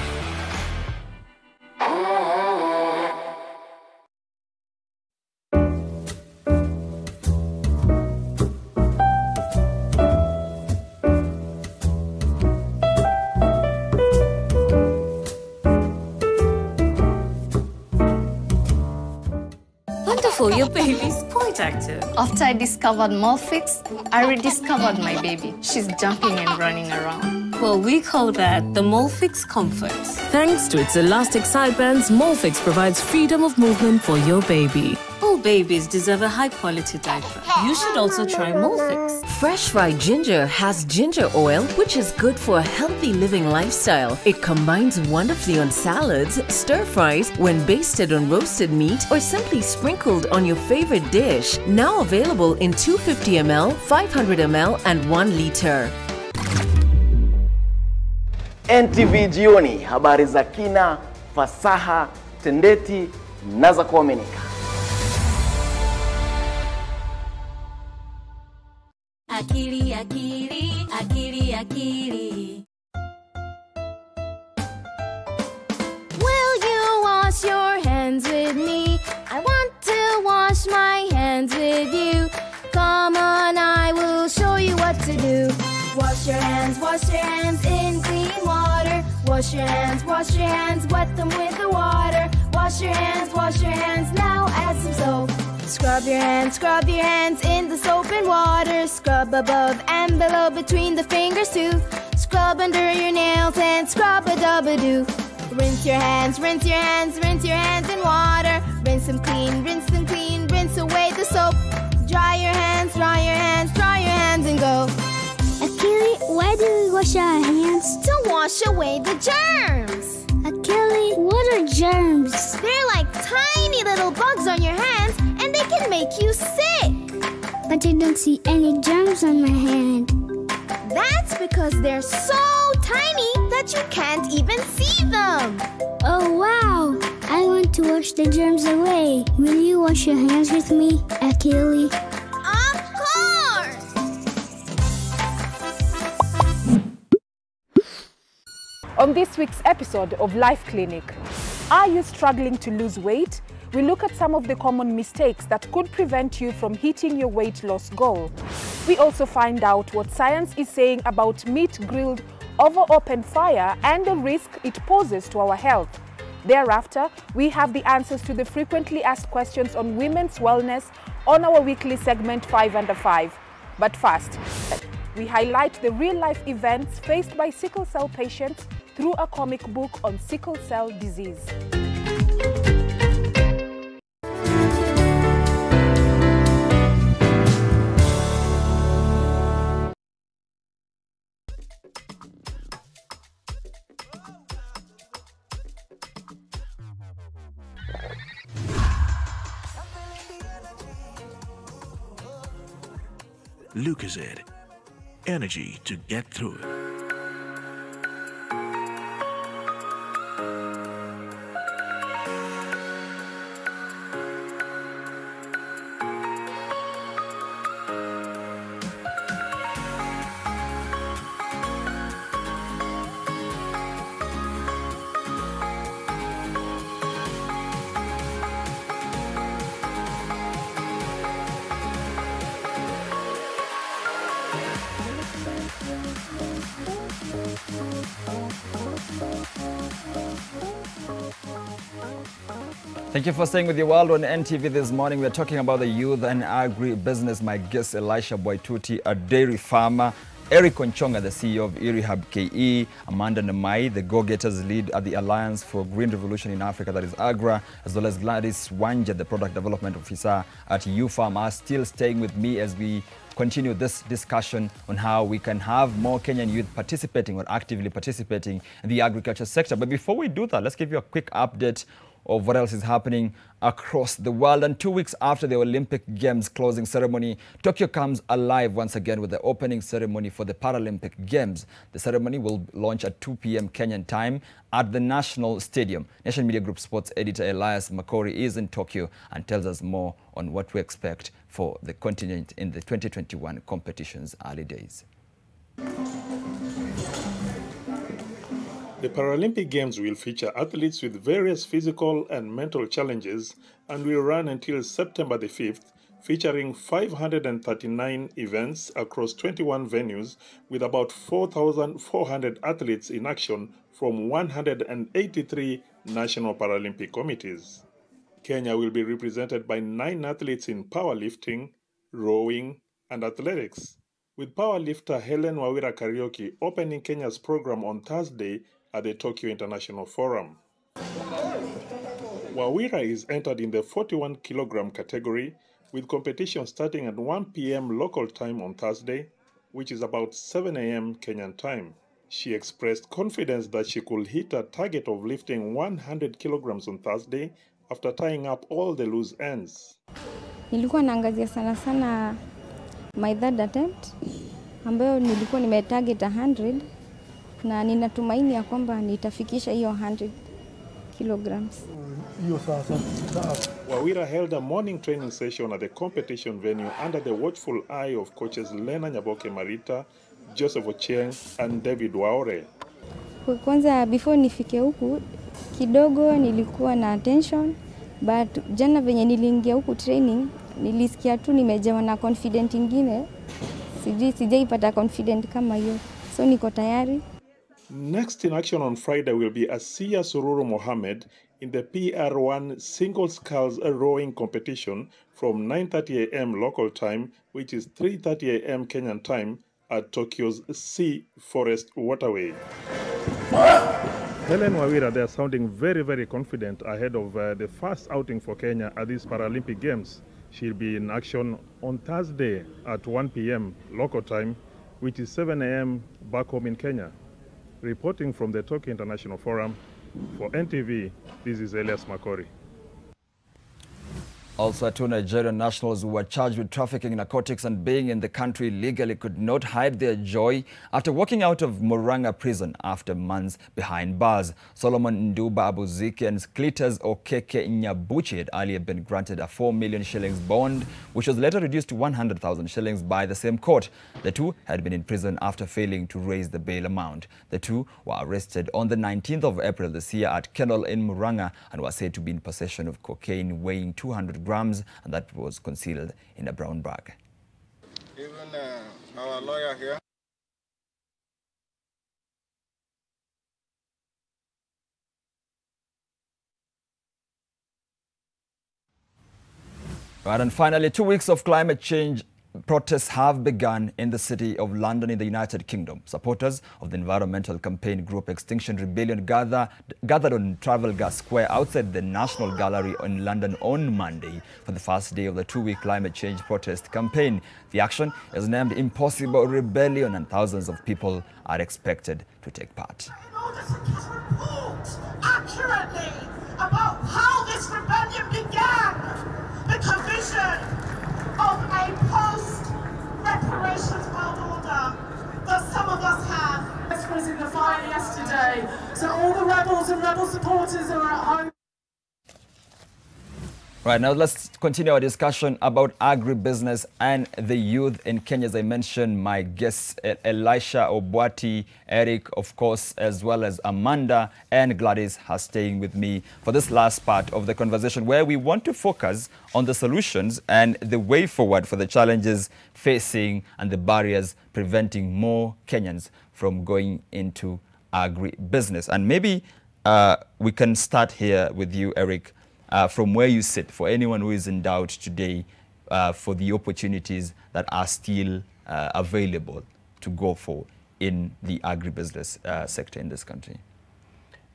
Your baby's quite active. After I discovered Molfix, I rediscovered my baby. She's jumping and running around. Well, we call that the Molfix Comfort. Thanks to its elastic side bands, Molfix provides freedom of movement for your baby. All babies deserve a high-quality diaper. You should also try Molfix. Fresh fried ginger has ginger oil, which is good for a healthy living lifestyle. It combines wonderfully on salads, stir-fries, when basted on roasted meat, or simply sprinkled on your favorite dish. Now available in 250 ml, 500 ml, and 1 liter. NTV Jioni, habari za kina, fasaha, tendeti na za kuaminika. Akili, akili, akili, akili. Will you wash your hands with me? I want to wash my hands with you. Come on, I will show you what to do. Wash your hands in clean water. Wash your hands, wet them with the water. Wash your hands, now add some soap. Scrub your hands in the soap and water. Scrub above and below between the fingers too. Scrub under your nails and scrub-a-dub-a-doo. Rinse your hands in water. Rinse them clean, rinse away the soap. Dry your hands, dry your hands, dry your hands and go. Achille, why do we wash our hands? To wash away the germs. Achille, what are germs? They're like tiny little bugs on your hands and they can make you sick. But I don't see any germs on my hand. That's because they're so tiny that you can't even see them. Oh, wow. I want to wash the germs away. Will you wash your hands with me, Achille? Of course! On this week's episode of Life Clinic, are you struggling to lose weight? We look at some of the common mistakes that could prevent you from hitting your weight loss goal. We also find out what science is saying about meat grilled over open fire and the risk it poses to our health. Thereafter, we have the answers to the frequently asked questions on women's wellness on our weekly segment 5 Under 5. But first, we highlight the real-life events faced by sickle cell patients through a comic book on sickle cell disease. Lucozade, energy to get through it. Thank you for staying with your world on NTV this morning. We're talking about the youth and agri-business. My guest, Elisha Boituti, a dairy farmer. Eric Onchonga, the CEO of Irihab KE. Amanda Namai, the go-getters lead at the Alliance for Green Revolution in Africa, that is AGRA, as well as Gladys Wanja, the product development officer at UFarm, are still staying with me as we continue this discussion on how we can have more Kenyan youth participating or actively participating in the agriculture sector. But before we do that, let's give you a quick update of what else is happening across the world. And 2 weeks after the Olympic Games closing ceremony, Tokyo comes alive once again with the opening ceremony for the Paralympic Games. The ceremony will launch at 2 p.m. Kenyan time at the National Stadium. Nation Media Group sports editor Elias Makori is in Tokyo and tells us more on what we expect for the continent in the 2021 competition's early days. The Paralympic Games will feature athletes with various physical and mental challenges and will run until September the 5th, featuring 539 events across 21 venues with about 4,400 athletes in action from 183 national Paralympic committees. Kenya will be represented by 9 athletes in powerlifting, rowing, and athletics, with powerlifter Helen Wawira Karaoke opening Kenya's program on Thursday at the Tokyo International Forum. Wawira is entered in the 41-kilogram category, with competition starting at 1 p.m. local time on Thursday, which is about 7 a.m. Kenyan time. She expressed confidence that she could hit a target of lifting 100 kilograms on Thursday after tying up all the loose ends. Nilikuwa naangazia sana sana my third attempt, ambayo nilikuwa nimetarget 100, na ninatumaini ya kwamba nitafikisha hiyo 100 kilograms. Wawira held a morning training session at the competition venue under the watchful eye of coaches Lena Nyaboke Marita, Joseph Ochieng, and David Waore. Kwanza before nifike huku kidogo nilikuwa na tension, but jana venye niliingia huku training nilisikia tu nimejawa na confident ingine. Sijaipata confident kama hiyo. So niko tayari. Next in action on Friday will be Asiya Sururu Mohammed in the PR1 single sculls rowing competition from 9:30 a.m. local time, which is 3:30 a.m. Kenyan time at Tokyo's Sea Forest Waterway. Helen Wawira, they are sounding very, very confident ahead of the first outing for Kenya at these Paralympic Games. She'll be in action on Thursday at 1 p.m. local time, which is 7 a.m. back home in Kenya. Reporting from the Tokyo International Forum, for NTV, this is Elias Makori. Also, two Nigerian nationals who were charged with trafficking narcotics and being in the country illegally could not hide their joy after walking out of Muranga prison after months behind bars. Solomon Nduba Abuziki and Cletus Okeke Nyabuchi had earlier been granted a 4 million shillings bond, which was later reduced to 100,000 shillings by the same court. The two had been in prison after failing to raise the bail amount. The two were arrested on the 19th of April this year at Kennel in Muranga and were said to be in possession of cocaine weighing 200 grams, and that was concealed in a brown bag. Even our lawyer here. Right, and finally, 2 weeks of climate change protests have begun in the city of London in the United Kingdom. Supporters of the environmental campaign group Extinction Rebellion gathered on Trafalgar Square outside the National Gallery in London on Monday for the first day of the 2-week climate change protest campaign. The action is named Impossible Rebellion, and thousands of people are expected to take part. In order to get a report accurately about how this rebellion began, the provision of a post-reparations world order that some of us have. This was in the fire yesterday, so all the rebels and rebel supporters are at home. Right, now let's continue our discussion about agribusiness and the youth in Kenya. As I mentioned, my guests, Elisha Obwati, Eric, of course, as well as Amanda and Gladys are staying with me for this last part of the conversation, where we want to focus on the solutions and the way forward for the challenges facing and the barriers preventing more Kenyans from going into agribusiness. And maybe we can start here with you, Eric. From where you sit, for anyone who is in doubt today, for the opportunities that are still available to go for in the agribusiness sector in this country?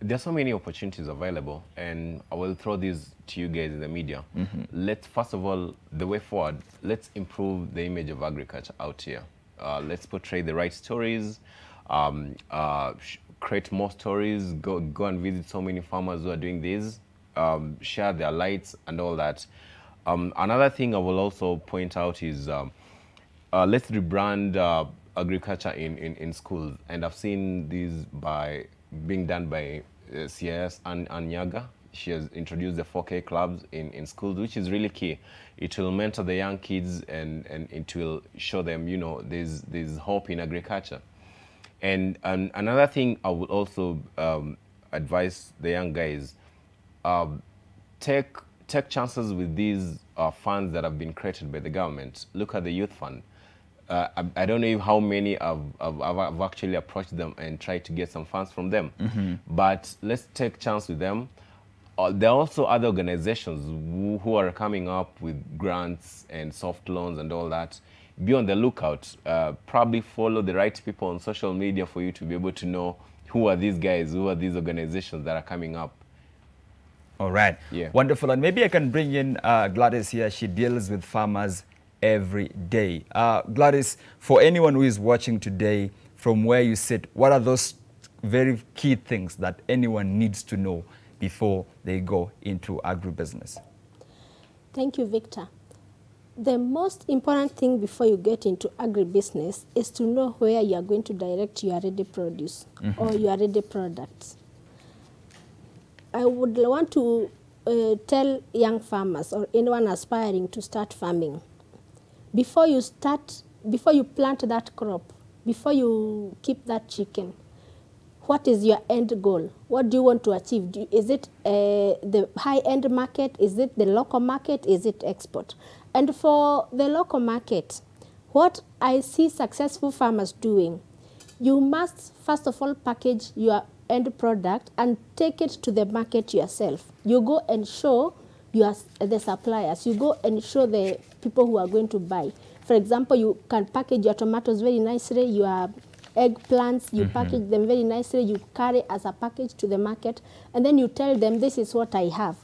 There are so many opportunities available, and I will throw these to you guys in the media. Let's, first of all, the way forward, let's improve the image of agriculture out here. Let's portray the right stories, create more stories, go and visit so many farmers who are doing this. Share their lights and all that. Another thing I will also point out is let's rebrand agriculture in schools. And I've seen this being done by CIS and Nyaga. She has introduced the 4K clubs in schools, which is really key. It will mentor the young kids and it will show them, you know, there's hope in agriculture. And another thing I would also advise the young guys, take chances with these funds that have been created by the government. Look at the youth fund. I don't know how many have actually approached them and tried to get some funds from them. But let's take chance with them. There are also other organizations who are coming up with grants and soft loans and all that. Be on the lookout. Probably follow the right people on social media for you to be able to know who are these guys, who are these organizations that are coming up. All right. Yeah. Wonderful. And maybe I can bring in Gladys here. She deals with farmers every day. Gladys, for anyone who is watching today, from where you sit, what are those very key things that anyone needs to know before they go into agribusiness? Thank you, Victor. The most important thing before you get into agribusiness is to know where you are going to direct your ready produce or your ready products. I would want to tell young farmers or anyone aspiring to start farming, before you plant that crop, before you keep that chicken, what is your end goal? What do you want to achieve? Is it the high-end market? Is it the local market? Is it export? And for the local market, what I see successful farmers doing, you must first of all package your end product and take it to the market yourself. You go and show the suppliers. You go and show the people who are going to buy. For example, you can package your tomatoes very nicely, your eggplants, you package them very nicely, you carry as a package to the market, and then you tell them, this is what I have.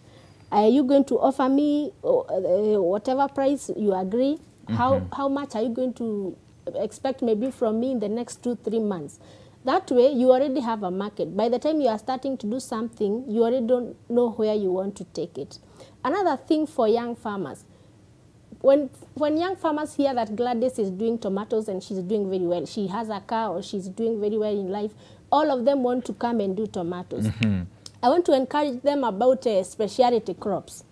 Are you going to offer me whatever price you agree? How much are you going to expect maybe from me in the next 2-3 months? That way, you already have a market. By the time you are starting to do something, you already don't know where you want to take it. Another thing for young farmers, when young farmers hear that Gladys is doing tomatoes and she's doing very well, she has a car or she's doing very well in life, all of them want to come and do tomatoes. I want to encourage them about specialty crops.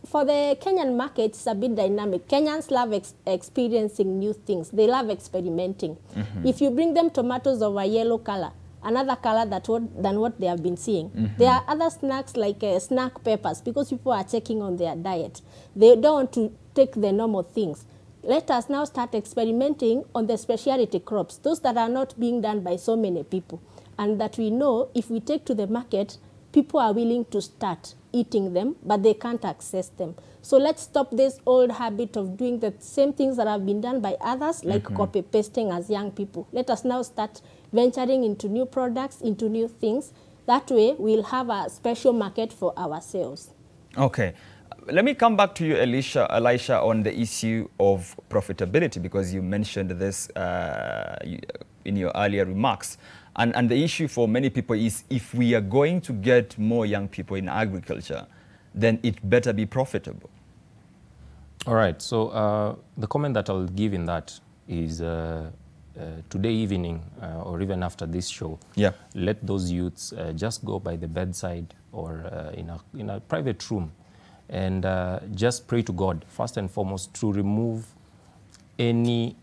For the Kenyan market, it's a bit dynamic. Kenyans love experiencing new things. They love experimenting. If you bring them tomatoes of a yellow color, another color than what they have been seeing. There are other snacks like snack peppers because people are checking on their diet. They don't want to take the normal things. Let us now start experimenting on the specialty crops, those that are not being done by so many people, and that we know if we take to the market, people are willing to start eating them, but they can't access them. So let's stop this old habit of doing the same things that have been done by others, like copy-pasting as young people. Let us now start venturing into new products, into new things. That way, we'll have a special market for ourselves. Okay. Let me come back to you, Elisha, on the issue of profitability, because you mentioned this in your earlier remarks. And the issue for many people is if we are going to get more young people in agriculture, then it better be profitable. All right. So the comment that I'll give in that is today evening or even after this show, let those youths just go by the bedside or in a private room and just pray to God, first and foremost, to remove any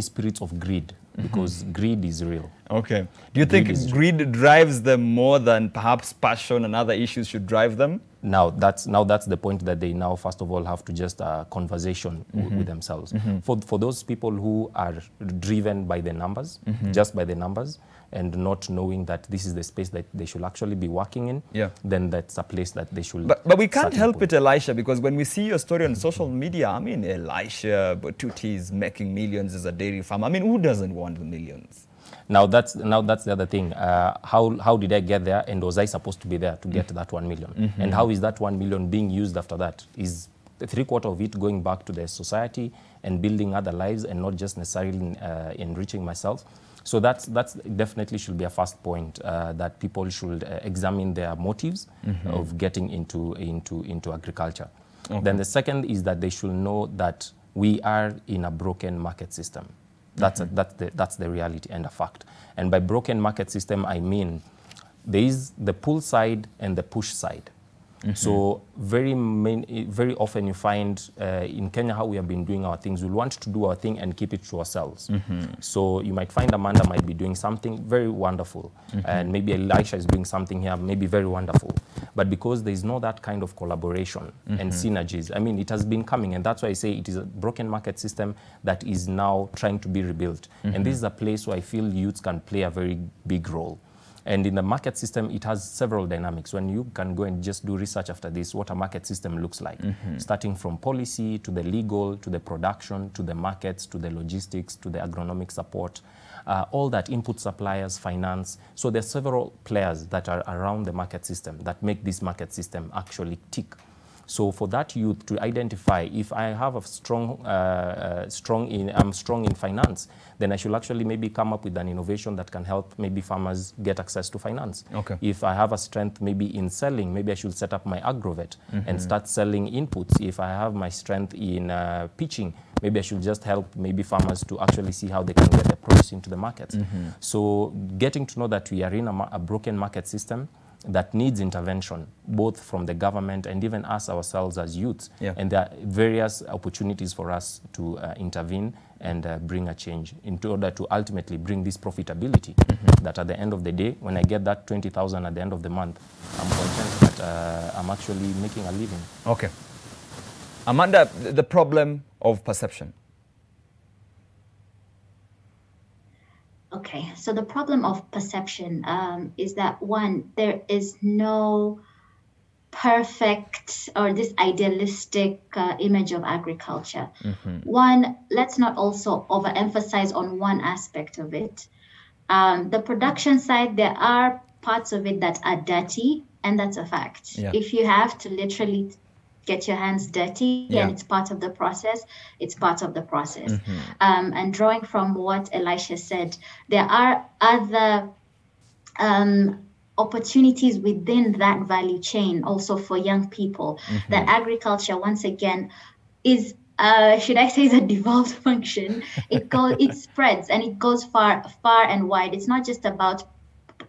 spirits of greed, because greed is real. Okay. Do you think greed drives them more than perhaps passion and other issues should drive them? Now that's the point that they now first of all have to just conversation with themselves. For those people who are driven by the numbers, just by the numbers, and not knowing that this is the space that they should actually be working in, then that's a place that they should. But we can't help it, Elisha, because when we see your story on social media, I mean, Elisha Batuti is making millions as a dairy farmer. I mean, who doesn't want the millions? Now that's the other thing. How did I get there, and was I supposed to be there to get that 1 million? And how is that 1 million being used after that? Is 3/4 of it going back to the society and building other lives, and not just necessarily enriching myself? So that's definitely should be a first point that people should examine their motives of getting into agriculture. Okay. Then the second is that they should know that we are in a broken market system. That's the reality and a fact. And by broken market system, I mean there is the pull side and the push side. So very often you find in Kenya how we have been doing our things. We want to do our thing and keep it to ourselves. So you might find Amanda might be doing something very wonderful, and maybe Elisha is doing something here, maybe very wonderful. But because there is no that kind of collaboration and synergies, I mean, it has been coming, and that's why I say it is a broken market system that is now trying to be rebuilt. And this is a place where I feel youths can play a very big role. And in the market system, it has several dynamics. When you can go and just do research after this, what a market system looks like, starting from policy to the legal, to the production, to the markets, to the logistics, to the agronomic support, all that, input suppliers, finance. So there are several players that are around the market system that make this market system actually tick. So for that youth to identify, if I have a I'm strong in finance, then I should actually maybe come up with an innovation that can help maybe farmers get access to finance. Okay. If I have a strength maybe in selling, maybe I should set up my agrovet and start selling inputs. If I have my strength in pitching, maybe I should just help maybe farmers to actually see how they can get the produce into the markets. So getting to know that we are in a broken market system that needs intervention, both from the government and even us ourselves as youths. And there are various opportunities for us to intervene and bring a change in order to ultimately bring this profitability that at the end of the day, when I get that 20,000 at the end of the month, I'm content that I'm actually making a living. Okay. Amanda, the problem of perception. Okay, so the problem of perception is that, one, there is no perfect or this idealistic image of agriculture. One, let's not also overemphasize on one aspect of it. The production side, there are parts of it that are dirty and that's a fact. Yeah. If you have to literally get your hands dirty, Yeah. and it's part of the process, it's part of the process. Mhm. And drawing from what Elisha said, there are other opportunities within that value chain also for young people. Mhm. That agriculture, once again, is should I say, the devolved function. It spreads and it goes far and wide. It's not just about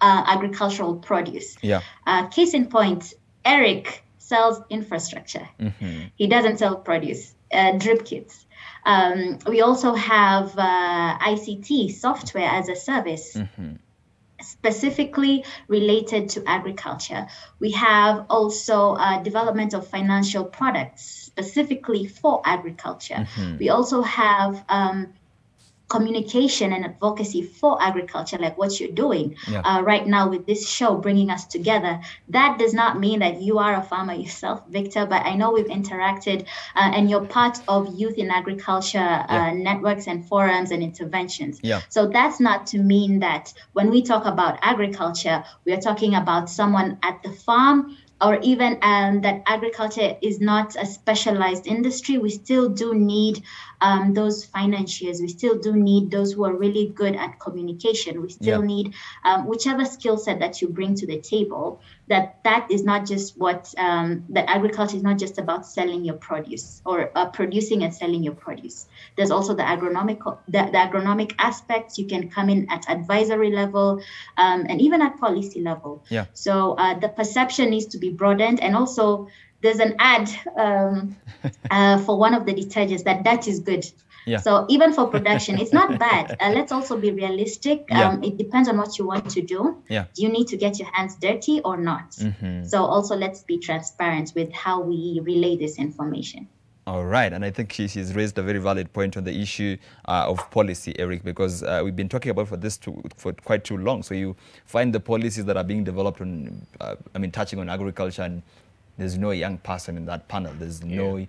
agricultural produce. Yeah. Case in point, Eric sells infrastructure. Mhm. He doesn't sell produce, drip kits. We also have ICT, software as a service, Mhm. specifically related to agriculture. We have also development of financial products specifically for agriculture. Mhm. We also have communication and advocacy for agriculture, like what you're doing Yeah. right now with this show, bringing us together. That does not mean that you are a farmer yourself, Victor, but I know we've interacted and you're part of youth in agriculture networks and forums and interventions. Yeah. So that's not to mean that when we talk about agriculture, we are talking about someone at the farm, or even that agriculture is not a specialized industry. We still do need those financiers. We still do need those who are really good at communication. We still need whichever skill set that you bring to the table, that is not just what, that agriculture is not just about selling your produce or producing and selling your produce. There's also the agronomic aspects. You can come in at advisory level and even at policy level. Yeah. So the perception needs to be broadened. And also there's an ad for one of the detergents that is good. Yeah. So even for production, it's not bad. Let's also be realistic. Yeah. It depends on what you want to do. Yeah. Do you need to get your hands dirty or not? Mhm. So also let's be transparent with how we relay this information. All right, and I think she's raised a very valid point on the issue of policy, Eric, because we've been talking about for quite too long. So you find the policies that are being developed on, touching on agriculture, and there's no young person in that panel. There's no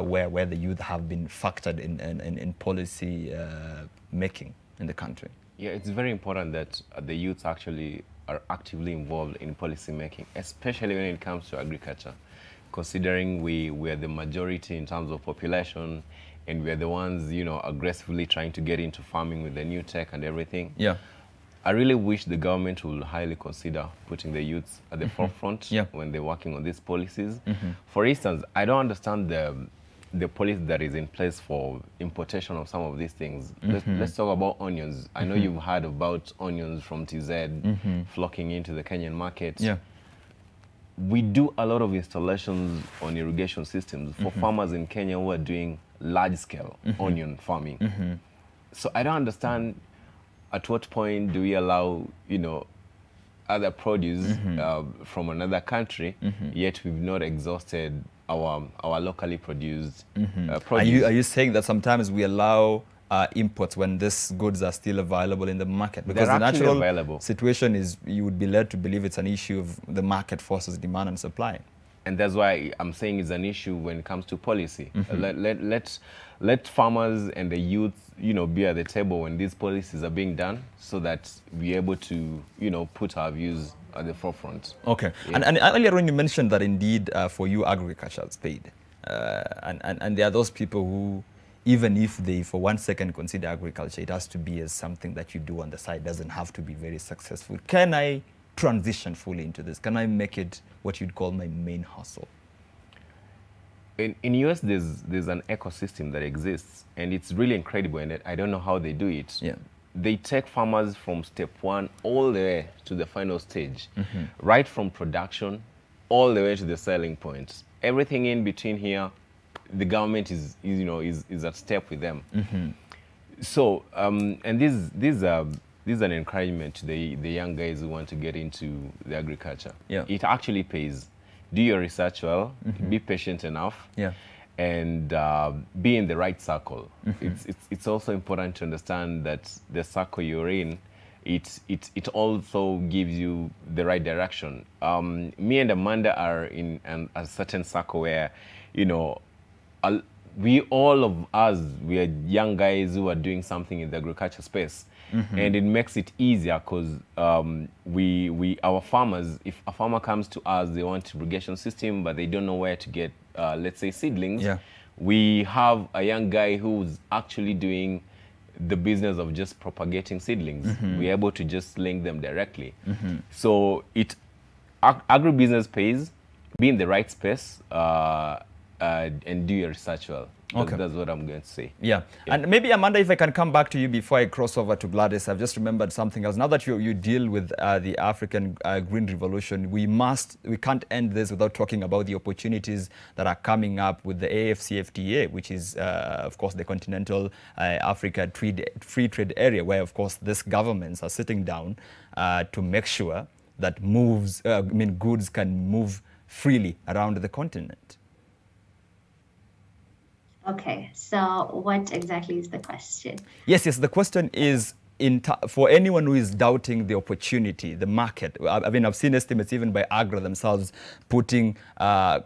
where the youth have been factored in policy making in the country. Yeah, it's very important that the youth actually are actively involved in policy making, especially when it comes to agriculture, considering we're the majority in terms of population, and we're the ones, aggressively trying to get into farming with the new tech and everything. Yeah. I really wish the government will highly consider putting the youths at the forefront when they're working on these policies. For instance, I don't understand the policy that is in place for importation of some of these things. Let's talk about onions. I know you've heard about onions from TZ flocking into the Kenyan market. Yeah. We do a lot of installations on irrigation systems for farmers in Kenya who are doing large-scale onion farming. So I don't understand at what point do we allow, other produce from another country, yet we've not exhausted our locally produced produce. Are you saying that sometimes we allow imports when these goods are still available in the market? Because They're the actually natural available. situation is you would be led to believe it's an issue of the market forces demand and supply. And that's why I'm saying it's an issue when it comes to policy. Let farmers and the youth, be at the table when these policies are being done, so that we're able to, put our views at the forefront. Okay. Yeah. And earlier on you mentioned that indeed for you agriculture has paid. And there are those people who, even if they for 1 second consider agriculture, it has to be as something that you do on the side. It doesn't have to be very successful. Can I transition fully into this? Can I make it what you'd call my main hustle? In US, there's an ecosystem that exists, and it's really incredible, and I don't know how they do it. Yeah. They take farmers from step one all the way to the final stage, right from production all the way to the selling point. Everything in between here, the government is at step with them. So, and these are an encouragement to the young guys who want to get into the agriculture. Yeah. It actually pays. Do your research well, be patient enough, and be in the right circle. It's also important to understand that the circle you're in, it also gives you the right direction. Me and Amanda are in a certain circle where, we all of us, we are young guys who are doing something in the agriculture space. And it makes it easier because our farmers, if a farmer comes to us, they want irrigation system, but they don't know where to get, let's say, seedlings. Yeah. We have a young guy who's actually doing the business of just propagating seedlings. We're able to just link them directly. So agribusiness pays, be in the right space, and do your research well. That's what I'm going to say. Yeah. And maybe, Amanda, if I can come back to you before I cross over to Gladys, I've just remembered something else. Now that you deal with the African Green Revolution, we can't end this without talking about the opportunities that are coming up with the AFCFTA, which is, of course, the Continental Africa Free Trade Area, where, of course, these governments are sitting down to make sure that goods can move freely around the continent. Okay, so what exactly is the question? Yes, the question is, for anyone who is doubting the opportunity, the market. I mean, I've seen estimates even by AGRA themselves putting,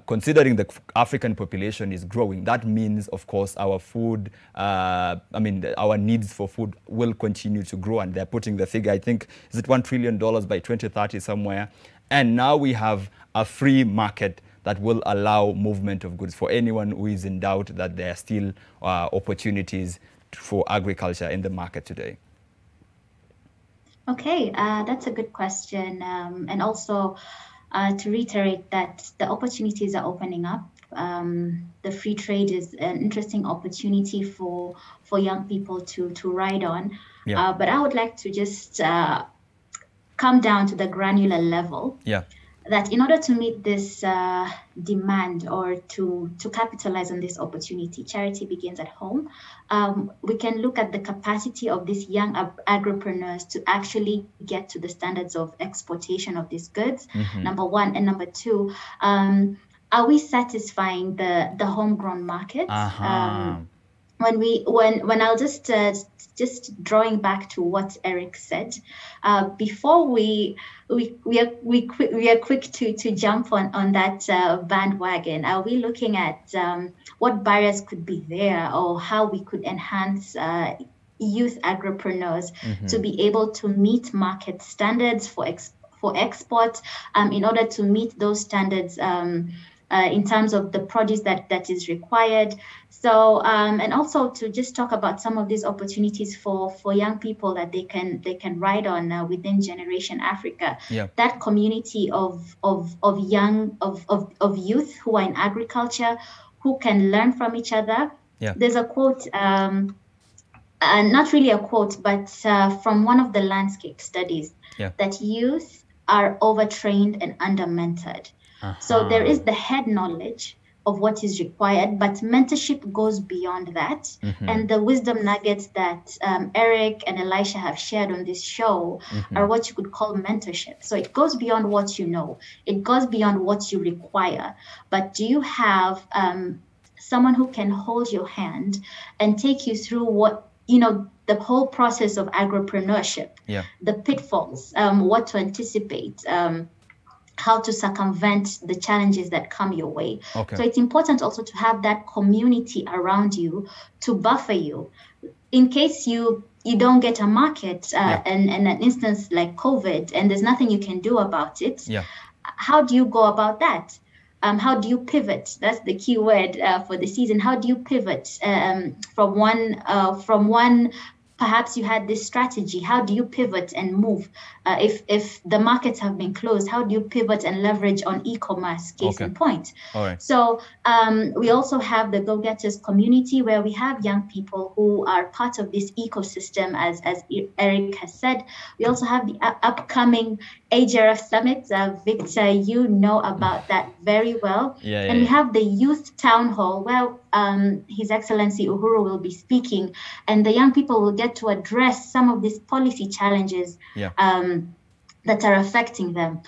considering the African population is growing, that means, of course, our food, our needs for food will continue to grow. And they're putting the figure, I think, is it $1 trillion by 2030 somewhere? And now we have a free market that will allow movement of goods for anyone who is in doubt that there are still opportunities for agriculture in the market today. Okay, that's a good question. And also to reiterate that the opportunities are opening up. The free trade is an interesting opportunity for young people to ride on. Yeah. But I would like to just come down to the granular level. Yeah. That in order to meet this demand or to capitalize on this opportunity, charity begins at home. We can look at the capacity of these young agripreneurs to actually get to the standards of exportation of these goods, number one. And number two, are we satisfying the homegrown market? When I'll just drawing back to what Eric said, before we are quick to jump on that bandwagon. Are we looking at what barriers could be there, or how we could enhance youth agripreneurs to be able to meet market standards for export, in order to meet those standards in terms of the produce that is required. So, and also to just talk about some of these opportunities for young people that they can ride on within Generation Africa. Yeah. That community of youth who are in agriculture, who can learn from each other. Yeah. There's a quote, not really a quote, but from one of the landscape studies, that youth are overtrained and under-mentored. So there is the head knowledge of what is required, but mentorship goes beyond that. And the wisdom nuggets that Eric and Elisha have shared on this show are what you could call mentorship. So it goes beyond what you know. It goes beyond what you require. But do you have someone who can hold your hand and take you through the whole process of agripreneurship, the pitfalls, what to anticipate, how to circumvent the challenges that come your way. Okay. So it's important also to have that community around you to buffer you. In case you don't get a market and an instance like COVID, and there's nothing you can do about it, how do you go about that? How do you pivot? That's the key word for the season. How do you pivot from one perhaps you had this strategy. How do you pivot and move? If the markets have been closed, how do you pivot and leverage on e-commerce, case in point? All right. So we also have the Go-Getters community, where we have young people who are part of this ecosystem, as Eric has said. We also have the upcoming AGRF Summit. Victor, you know about that very well. And we have the Youth Town Hall, where His Excellency Uhuru will be speaking, and the young people will get to address some of these policy challenges that are affecting them,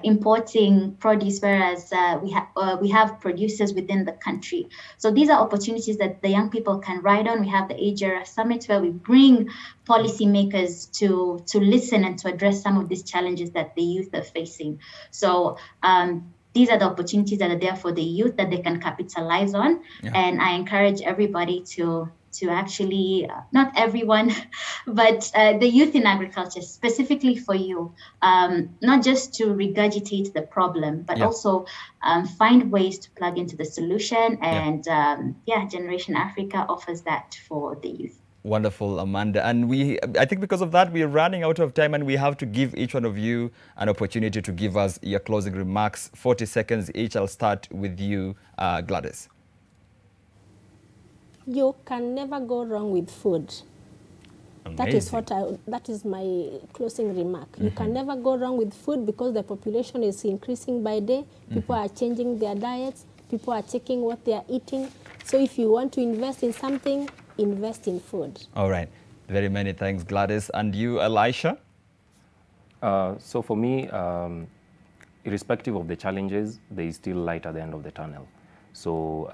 importing produce, whereas we have producers within the country. So these are opportunities that the young people can ride on. We have the AGRF Summit, where we bring policymakers to listen and to address some of these challenges that the youth are facing. So these are the opportunities that are there for the youth that they can capitalize on. Yeah. And I encourage everybody to actually, not everyone, but the youth in agriculture, specifically for you, not just to regurgitate the problem, but Yeah. also find ways to plug into the solution. And Generation Africa offers that for the youth. Wonderful, Amanda. And I think because of that, we're running out of time and we have to give each one of you an opportunity to give us your closing remarks. 40 seconds each. I'll start with you, Gladys. You can never go wrong with food. Amazing. That is my closing remark. You can never go wrong with food because the population is increasing by day. People are changing their diets. People are checking what they are eating. So if you want to invest in something, invest in food. All right. Very many thanks, Gladys. And you, Elisha? So for me, irrespective of the challenges, there is still light at the end of the tunnel. So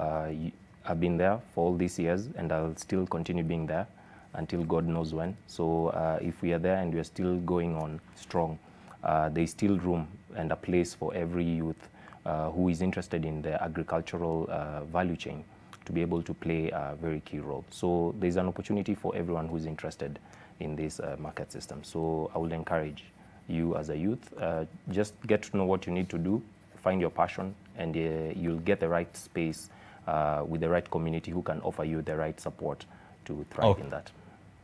I've been there for all these years, and I'll still continue being there until God knows when. So if we are there and we are still going on strong, there is still room and a place for every youth who is interested in the agricultural value chain to be able to play a very key role. So there's an opportunity for everyone who's interested in this market system. So I would encourage you as a youth, just get to know what you need to do, find your passion, and you'll get the right space with the right community who can offer you the right support to thrive in that.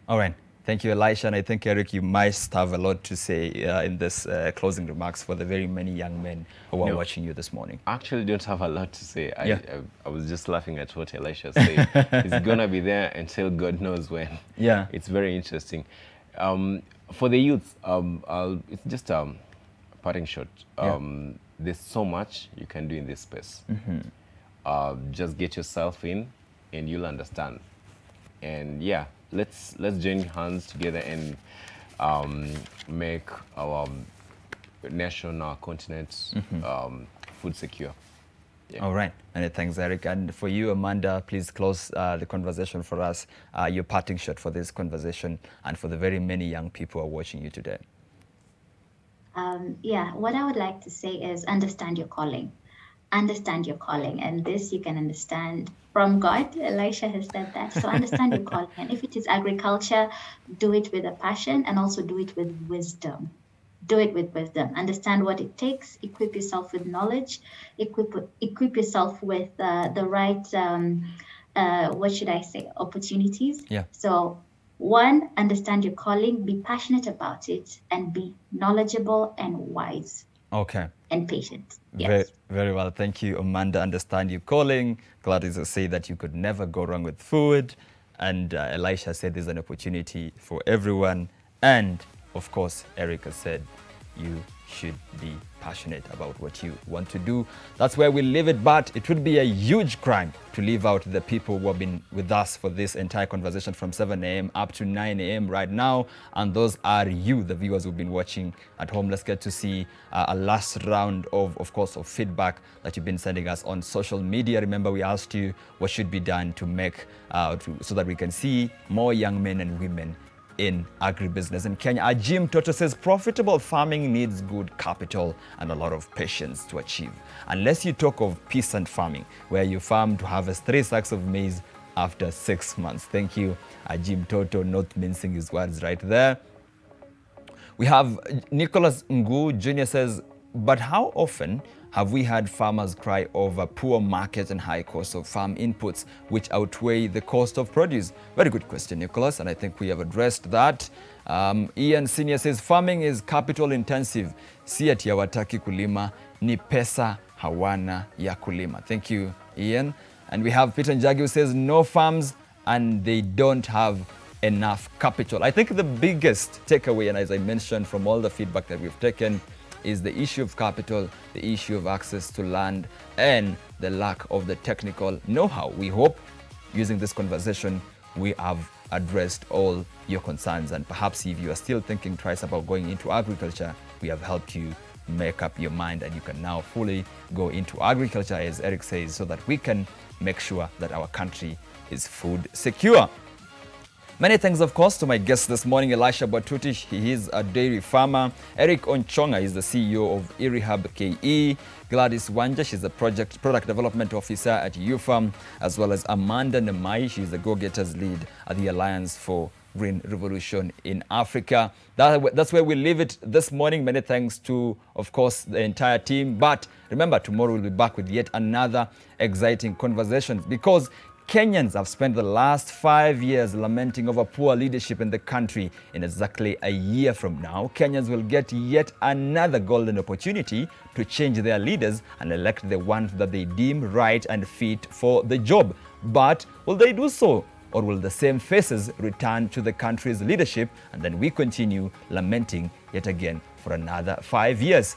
All right. Thank you, Elisha. And I think, Eric, you might have a lot to say in this closing remarks for the very many young men who are watching you this morning. I actually don't have a lot to say. I was just laughing at what Elisha said. It's going to be there until God knows when. Yeah. It's very interesting. For the youth, it's just a parting shot. There's so much you can do in this space. Just get yourself in and you'll understand. And yeah, let's join hands together and make our nation, our continent, food secure. All right. And thanks, Eric. And for you, Amanda, please close the conversation for us, your parting shot for this conversation and for the very many young people who are watching you today. What I would like to say is understand your calling. Understand your calling, and this you can understand from God. Elisha has said that. So understand your calling, and if it is agriculture, do it with a passion and also do it with wisdom. Do it with wisdom. Understand what it takes. Equip yourself with knowledge. Equip yourself with the right, opportunities. Yeah. So one, understand your calling, be passionate about it, and be knowledgeable and wise. Okay. And patient. Yes. Very, very well. Thank you, Amanda. Understand your calling. Gladys will say that you could never go wrong with food. And Elisha said there's an opportunity for everyone. And, of course, Erica said you should be passionate about what you want to do. That's where we leave it. But it would be a huge crime to leave out the people who have been with us for this entire conversation from 7 a.m. up to 9 a.m. right now. And those are you, the viewers who've been watching at home. Let's get to see a last round of course, of feedback that you've been sending us on social media. Remember, we asked you what should be done to make, so that we can see more young men and women in agribusiness in Kenya. Ajim Toto says profitable farming needs good capital and a lot of patience to achieve. Unless you talk of peasant farming, where you farm to harvest 3 sacks of maize after 6 months. Thank you, Ajim Toto, not mincing his words right there. We have Nicholas Ngu Jr. says, but how often have we had farmers cry over poor market and high cost of farm inputs, which outweigh the cost of produce? Very good question, Nicholas, and I think we have addressed that. Ian Senior says, farming is capital intensive. Si ati hawataki kulima, ni pesa hawana ya kulima. Thank you, Ian. And we have Peter Njagi who says, no farms and they don't have enough capital. I think the biggest takeaway, and as I mentioned from all the feedback that we've taken, is the issue of capital, the issue of access to land, and the lack of the technical know-how. We hope, using this conversation, we have addressed all your concerns. And perhaps if you are still thinking twice about going into agriculture, we have helped you make up your mind and you can now fully go into agriculture, as Eric says, so that we can make sure that our country is food secure. Many thanks, of course, to my guest this morning, Elisha Batuti. He is a dairy farmer. Eric Onchonga is the CEO of eRehab KE. Gladys Wanja, she's the product development officer at UFAM, as well as Amanda Nemai, she's the go-getters lead at the Alliance for Green Revolution in Africa. That's where we leave it this morning. Many thanks to, of course, the entire team. But remember, tomorrow we'll be back with yet another exciting conversation, because Kenyans have spent the last 5 years lamenting over poor leadership in the country. In exactly a year from now, Kenyans will get yet another golden opportunity to change their leaders and elect the ones that they deem right and fit for the job. But will they do so? Or will the same faces return to the country's leadership, and then we continue lamenting yet again for another 5 years?